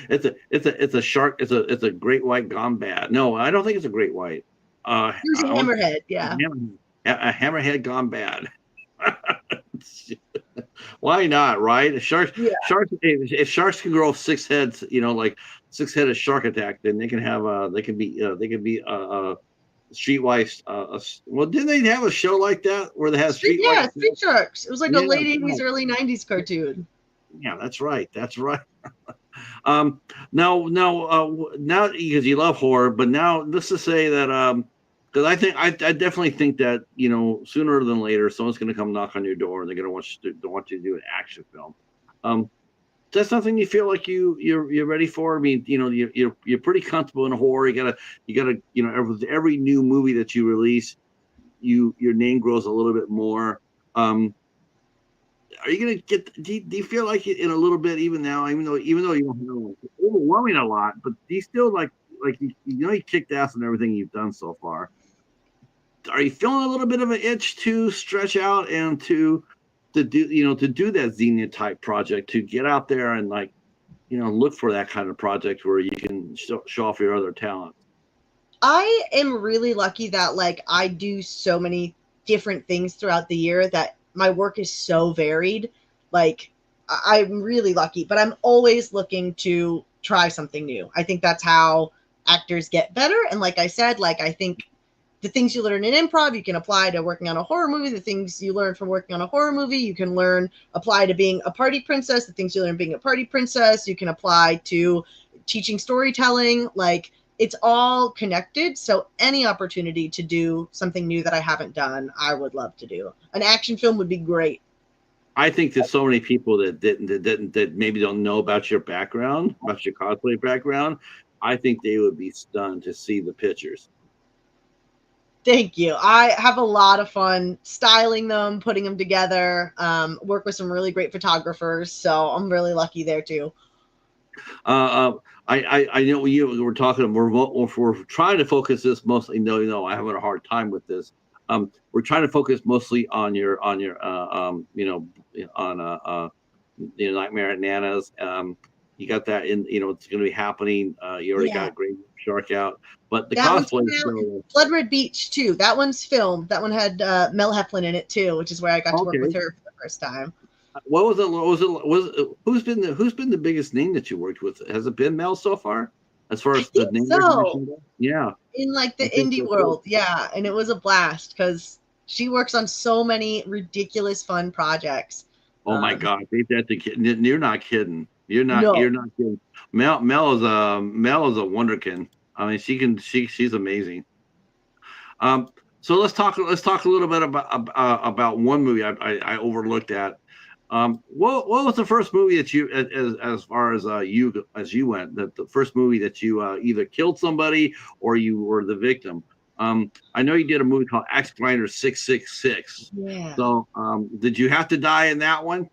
It's a shark. It's a great white gone bad. No, I don't think it's a great white. It's a hammerhead. Yeah. A hammerhead gone bad. Why not, right? Sharks. If sharks can grow 6 heads, like 6-headed shark attack, then they can have. They can be streetwise. Well, didn't they have a show like that where they had Street Sharks? It was like a late 80s, early 90s cartoon. Yeah, that's right. Now because you love horror, but now let's just say that because I definitely think that sooner than later someone's going to come knock on your door and they're going to want you to do an action film. That's something you feel like you're ready for. I mean, you're pretty comfortable in horror. You gotta every new movie that you release, your name grows a little bit more. Are you gonna get? Do you feel like it in a little bit even now? Even though you don't have overwhelming a lot, but do you still like you kicked ass on everything you've done so far? Are you feeling a little bit of an itch to stretch out and to do that Xenia type project, to get out there and look for that kind of project where you can show off your other talent? I am really lucky that I do so many different things throughout the year that my work is so varied. I'm really lucky, but I'm always looking to try something new. I think that's how actors get better. And like I said, I think the things you learn in improv, you can apply to working on a horror movie. The things you learn from working on a horror movie, you can apply to being a party princess. The things you learn being a party princess, you can apply to teaching storytelling. It's all connected. So any opportunity to do something new that I haven't done, I would love to do. An action film would be great. I think there's so many people that maybe don't know about your background, about your cosplay background. I think they would be stunned to see the pictures. Thank you. I have a lot of fun styling them, putting them together, work with some really great photographers. So I'm really lucky there too. I know we're talking. We're trying to focus this mostly. No, I'm having a hard time with this. We're trying to focus mostly on your Nightmare at Nana's. You got that in. It's going to be happening. You already got Great Shark out, but the cosplay Blood Red Beach too. That one's filmed. That one had Mel Heflin in it too, which is where I got to work with her for the first time. What was it? Who's been the biggest name that you worked with? Has it been Mel so far? as far I as the think name so. recognition goes? Yeah, In like the I think indie so too. world, yeah, and it was a blast because she works on so many ridiculous fun projects. Oh my Um, God, ain't that the kid? You're not kidding. You're no, not kidding. Mel is a wonderkin. I mean, she's amazing. Um, so let's talk a little bit about one movie I overlooked at. What was the first movie that you, as far as you went, that the first movie that you either killed somebody or you were the victim? I know you did a movie called Axe Grinder 666. yeah, So did you have to die in that one?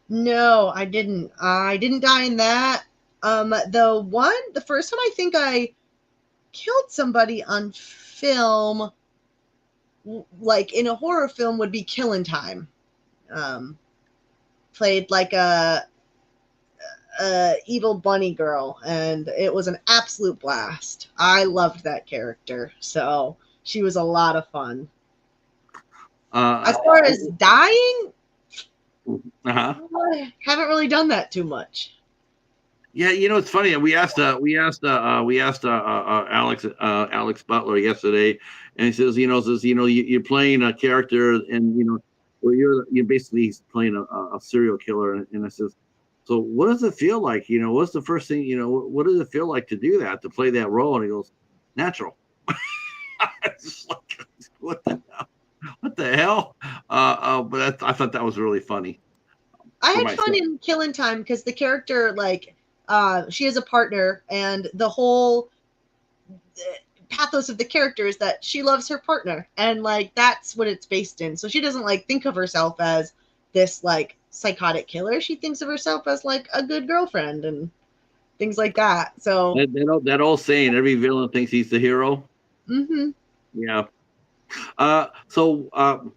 no, I didn't. I didn't die in that. The first one, I think I killed somebody on film, like in a horror film, would be Killing Time. Um, Played like a evil bunny girl, and it was an absolute blast. I loved that character, so she was a lot of fun. As Uh, far as dying, uh-huh. I haven't really done that too much. Yeah, it's funny. We asked Alex Butler yesterday, and he says, you're playing a character, and well, you're basically he's playing a serial killer, and I says, so what does it feel like? What's the first thing? What does it feel like to do that, to play that role? And he goes, natural. It's just like, what the hell? What the hell? But I thought that was really funny I for had fun myself. in Killing Time because the character, like, she has a partner, and the whole pathos of the character is that she loves her partner, and like that's what it's based in. So she doesn't like think of herself as this like psychotic killer. She thinks of herself as like a good girlfriend and things like that. So, That old saying, every villain thinks he's the hero. hmm Yeah.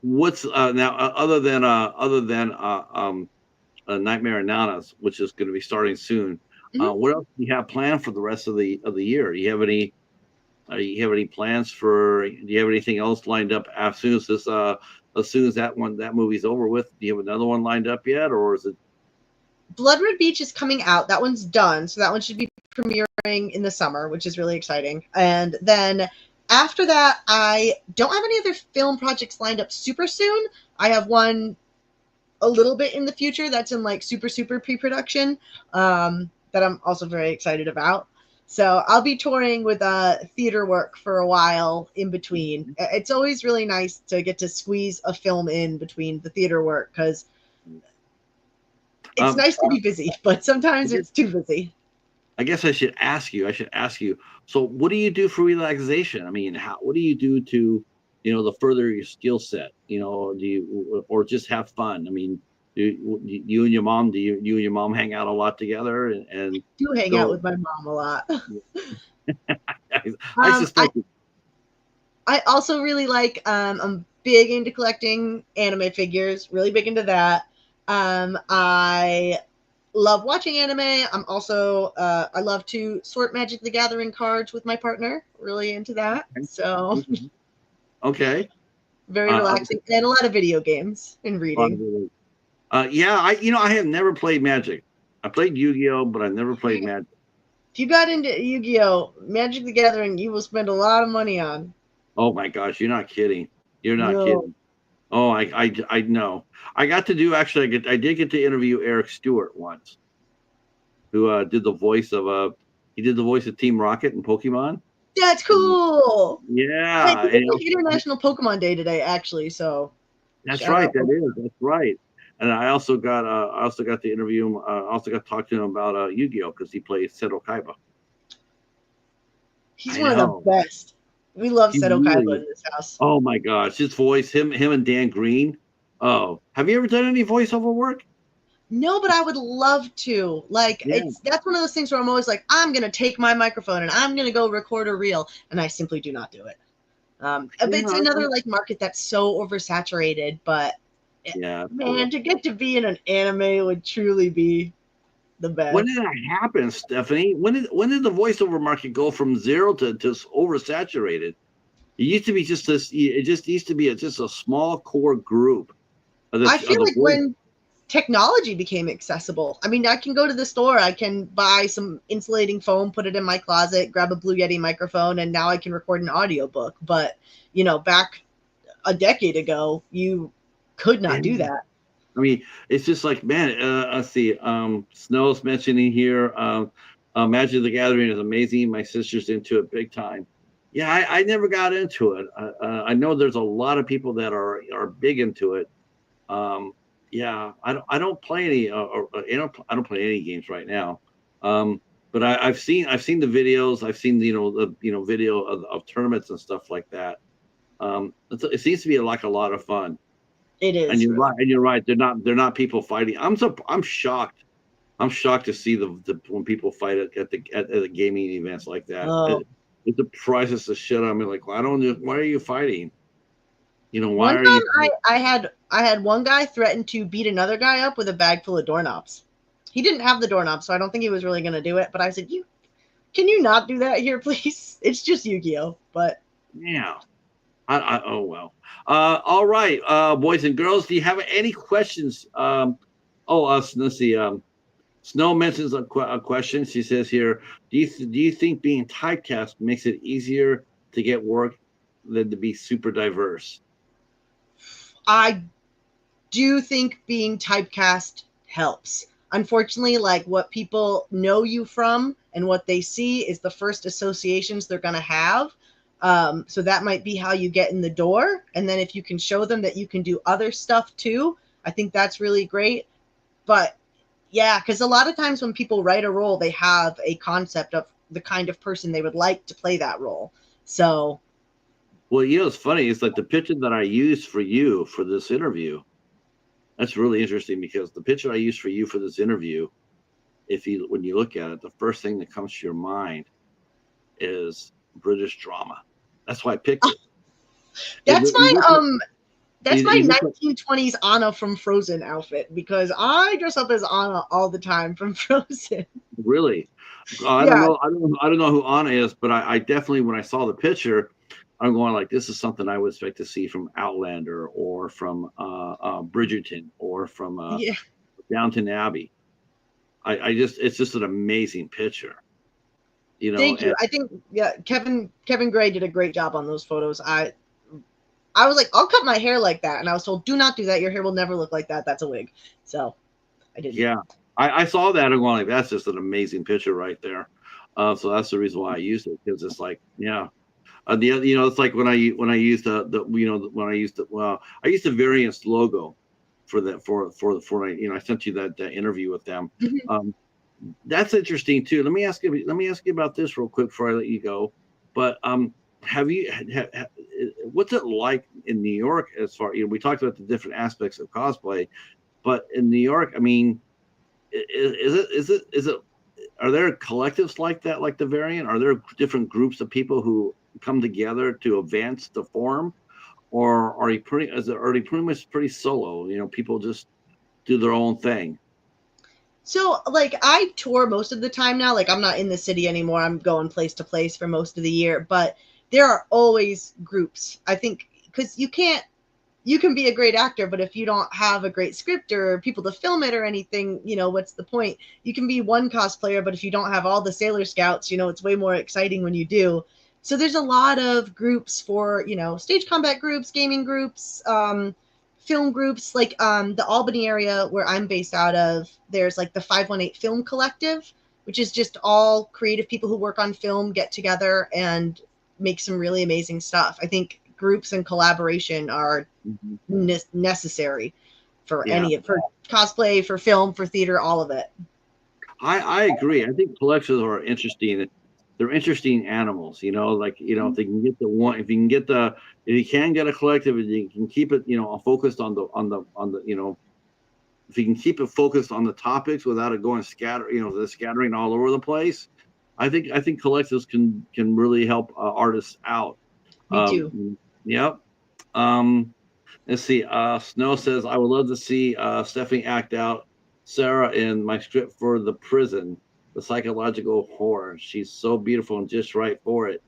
What's now other than Nightmare on Nanas, which is going to be starting soon? hmm What else do you have planned for the rest of the year? Do you have any? You have any plans for? Do you have anything else lined up as soon as that movie's over with? Do you have another one lined up yet, or is it? Blood Red Beach is coming out. That one's done. So that one should be premiering in the summer, which is really exciting. And then after that, I don't have any other film projects lined up super soon. I have one a little bit in the future that's in like super pre-production, that I'm also very excited about. So I'll be touring with theater work for a while in between. It's always really nice to get to squeeze a film in between the theater work because it's Um, nice to be busy, but I sometimes guess it's too busy. I guess I should ask you. I should ask you. So, what do you do for relaxation? I mean, what do you do to, to further your skill set? Do you or just have fun? I mean, you and your mom, you and your mom hang out a lot together and Do hang out go? with my mom a lot. I Um, I suspect. I also really like. I'm big into collecting anime figures. Really big into that. I love watching anime. I'm also I love to sort Magic the Gathering cards with my partner. Really into that. So Mhm. Okay. very Uh, relaxing, and a lot of video games and reading. yeah, I have never played Magic. I played Yu-Gi-Oh, but I never played Magic. If you got into Yu-Gi-Oh, Magic the Gathering, you will spend a lot of money on. Oh my gosh, you're not kidding. You're not No, kidding. Oh, I know. I got to do actually. I did get to interview Eric Stewart once, who did the voice of he did the voice of Team Rocket and Pokemon. that's And cool. I yeah, think it's like International Pokemon Day today, actually. So that's shout right. out. That is that's right. And I also got to interview him. I also got to talk to him about Yu-Gi-Oh because he plays Seto Kaiba. He's I one of the know. best. We love He Seto Kaiba really. in this house. Oh my gosh, his voice. Him and Dan Green. Oh, have you ever done any voiceover work? No, but I would love to. Like, Yeah. it's that's one of those things where I'm always like, I'm gonna take my microphone and I'm gonna go record a reel, and I simply do not do it. But it's Yeah. another like market that's so oversaturated. But Yeah. man, to get to be in an anime would truly be the When best. did that happen, Stephanie? When did the voiceover market go from zero to oversaturated? It used to be just this. It just used to be just a small core group of I the feel like voice. when technology became accessible. I mean, I can go to the store, I can buy some insulating foam, put it in my closet, grab a Blue Yeti microphone, and now I can record an audiobook. But, back a decade ago, you could not do Yeah. that. I mean, it's just like, man, let's see. Snow's mentioning here, Magic the Gathering is amazing. My sister's into it big time. Yeah, I never got into it. I know there's a lot of people that are big into it. Um, yeah, I don't play any, I don't play any games right now. But I've seen the videos. I've seen the video of tournaments and stuff like that. It seems to be like a lot of fun. It And is you're really. right. And you're right. They're not people fighting. I'm shocked. I'm shocked to see the when people fight at the gaming events like that. Oh, It surprises the shit out of me. Like, I don't know, why are you fighting? Why one are you? time I had one guy threaten to beat another guy up with a bag full of doorknobs. He didn't have the doorknobs, so I don't think he was really going to do it. But I said, "You can you not do that here, please? It's just Yu-Gi-Oh." But Yeah. Oh well. All right, boys and girls. Do you have any questions? Let's see. Snow mentions a question. She says here, do you think being typecast makes it easier to get work than to be super diverse? I do think being typecast helps. Unfortunately, like what people know you from and what they see is the first associations they're going to have. So that might be how you get in the door. And then if you can show them that you can do other stuff too, I think that's really great. But yeah, because a lot of times when people write a role, they have a concept of the kind of person they would like to play that role. So, Well, it's funny. It's like the picture that I used for you for this interview. That's really interesting because the picture I used for you for this interview, when you look at it, the first thing that comes to your mind is British drama. That's why I picked it. that's You my look at, that's you, my you look at 1920s Anna from Frozen outfit because I dress up as Anna all the time from Frozen. really. I don't Yeah, know. I don't know who Anna is, but I definitely, when I saw the picture, I'm going like, this is something I would expect to see from Outlander or from Bridgerton or from yeah. Downton Abbey. It's just an amazing picture, Thank you. and I think Kevin Gray did a great job on those photos. I was like, I'll cut my hair like that, and I was told, do not do that. Your hair will never look like that. That's a wig. So I didn't. yeah, I saw that and going like, that's just an amazing picture right there. So that's the reason why I used it because it's like, yeah. The other, it's like when I used when I used the Variance logo for that for I sent you that interview with them. Um, that's interesting too. Let me ask you about this real quick before I let you go. But have you what's it like in New York as far we talked about the different aspects of cosplay, but in New York, I mean, is it are there collectives like that, like the Variant? Are there different groups of people who come together to advance the form, or are they pretty much pretty solo? People just do their own thing. So, like, I tour most of the time now. Like, I'm not in the city anymore. I'm going place to place for most of the year. But there are always groups. I think because you can be a great actor, but if you don't have a great script or people to film it or anything, what's the point? You can be one cosplayer, but if you don't have all the Sailor Scouts, it's way more exciting when you do. So there's a lot of groups for, stage combat groups, gaming groups, film groups, like the Albany area where I'm based out of, there's like the 518 Film Collective, which is just all creative people who work on film get together and make some really amazing stuff. I think groups and collaboration are Mhm. necessary for Yeah, for cosplay, for film, for theater, all of it. I agree. I think collections are interesting. They're interesting animals, like if they can get the one, if you can get a collective and you can keep it, focused on the if you can keep it focused on the topics without it going the scattering all over the place. I think collectives can really help artists out. Me too. Yep. Let's see. Snow says, I would love to see Stephanie act out Sarah in my script for The Prison, the psychological horror. She's so beautiful and just right for it.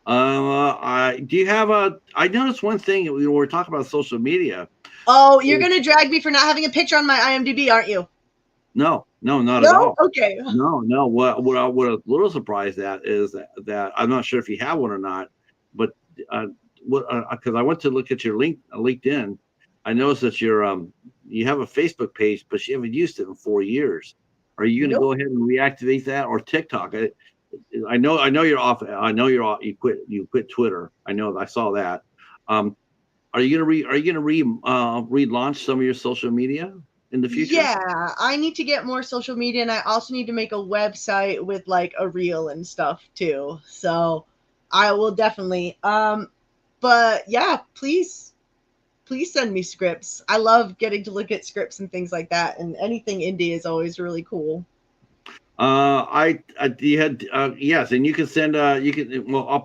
Do you have a? I noticed one thing when we were talking about social media. Oh, you're gonna drag me for not having a picture on my IMDb, aren't you? No, no, not at No? all. Okay. No, no. What I was a little surprised at is that I'm not sure if you have one or not, but uh, what because I went to look at your LinkedIn, I noticed that you have a Facebook page, but you haven't used it in 4 years. Are you going to Nope. go ahead and reactivate that or TikTok? I know you're off. I know you're off. You quit Twitter. I know. I saw that. Um, are you gonna relaunch some of your social media in the future? Yeah, I need to get more social media, and I also need to make a website with like a reel and stuff too. So I will definitely. But yeah, please send me scripts. I love getting to look at scripts and things like that, and anything indie is always really cool. You had yes, and you can send you can well I'll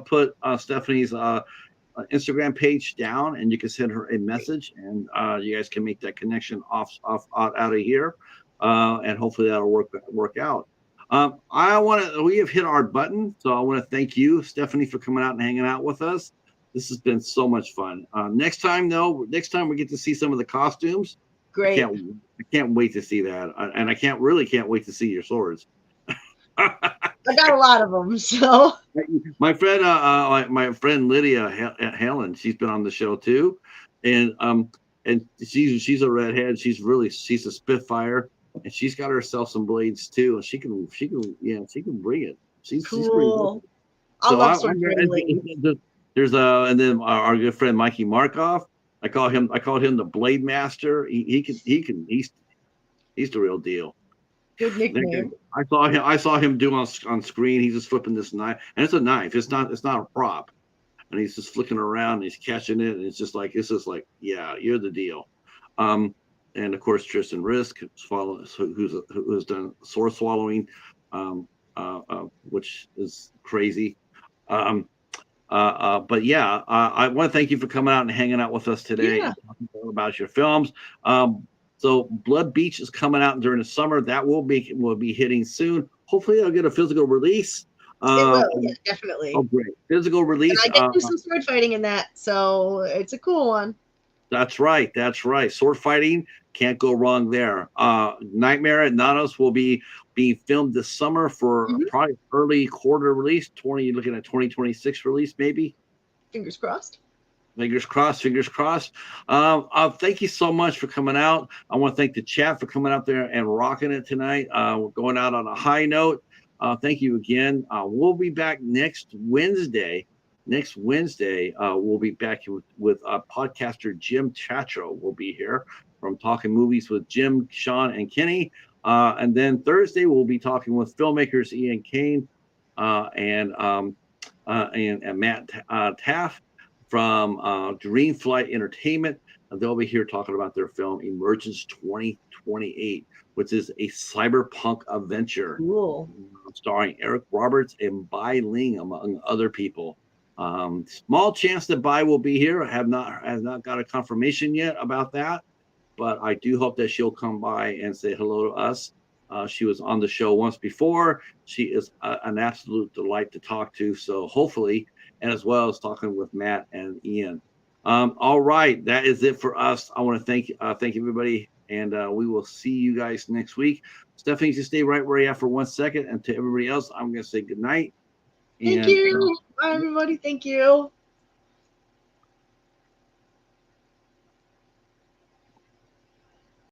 put Stephanie's Instagram page down, and you can send her a message, and you guys can make that connection off out of here, and hopefully that'll work out. I want to. We have hit our button, so I want to thank you, Stephanie, for coming out and hanging out with us. This has been so much fun. Next time we get to see some of the costumes. I Great. can't I can't wait to see that, and I can't wait to see your swords. I got a lot of them, so My friend Lydia Helen, she's been on the show too, and she's a redhead. She's a spitfire, and she's got herself some blades too, and she can bring it. She's pretty good. cool. I So love I'm sword very, fighting ladies. there's and then our good friend Mikey Markov. I called him the Blade Master. He's the real deal. Good nickname. I saw him do on screen. He's just flipping this knife, and it's a knife. It's not a prop, and he's just flicking around. And he's catching it, and it's just like yeah, you're the deal. Um, and of course Tristan Risk, who's done sword swallowing, which is crazy. Um, but yeah, I want to thank you for coming out and hanging out with us today Yeah, and talking about your films. So Blood Beach is coming out during the summer. That will be hitting soon. Hopefully, I'll get a physical release. it Uh, will. Yeah, definitely. oh, great! Physical And release. I get to do some sword fighting in that, so it's a cool one. That's right. That's right. Sword fighting can't go wrong there. Nightmare at Nanos will be being filmed this summer for Mhm. probably early quarter release. Looking at 2026 release maybe. Fingers crossed. Fingers crossed. Fingers crossed. Thank you so much for coming out. I want to thank the chat for coming out there and rocking it tonight. We're going out on a high note. Thank you again. We'll be back next Wednesday. Next Wednesday, we'll be back with podcaster Jim Chatro. Will be here from Talking Movies with Jim, Sean, and Kenny. And then Thursday, we'll be talking with filmmakers Ian Kane and Matt Taff from Dream Flight Entertainment. And they'll be here talking about their film Emergence 2028, which is a cyberpunk adventure Cool. starring Eric Roberts and Bai Ling, among other people. Small chance that Bai will be here. I has not got a confirmation yet about that, but I do hope that she'll come by and say hello to us. She was on the show once before. She is an absolute delight to talk to. So hopefully, and as well as talking with Matt and Ian. All right, that is it for us. I want to thank everybody, and we will see you guys next week. Stephanie, just stay right where you are for 1 second, and to everybody else, I'm going to say good night. Thank And you. Bye, everybody. Thank you.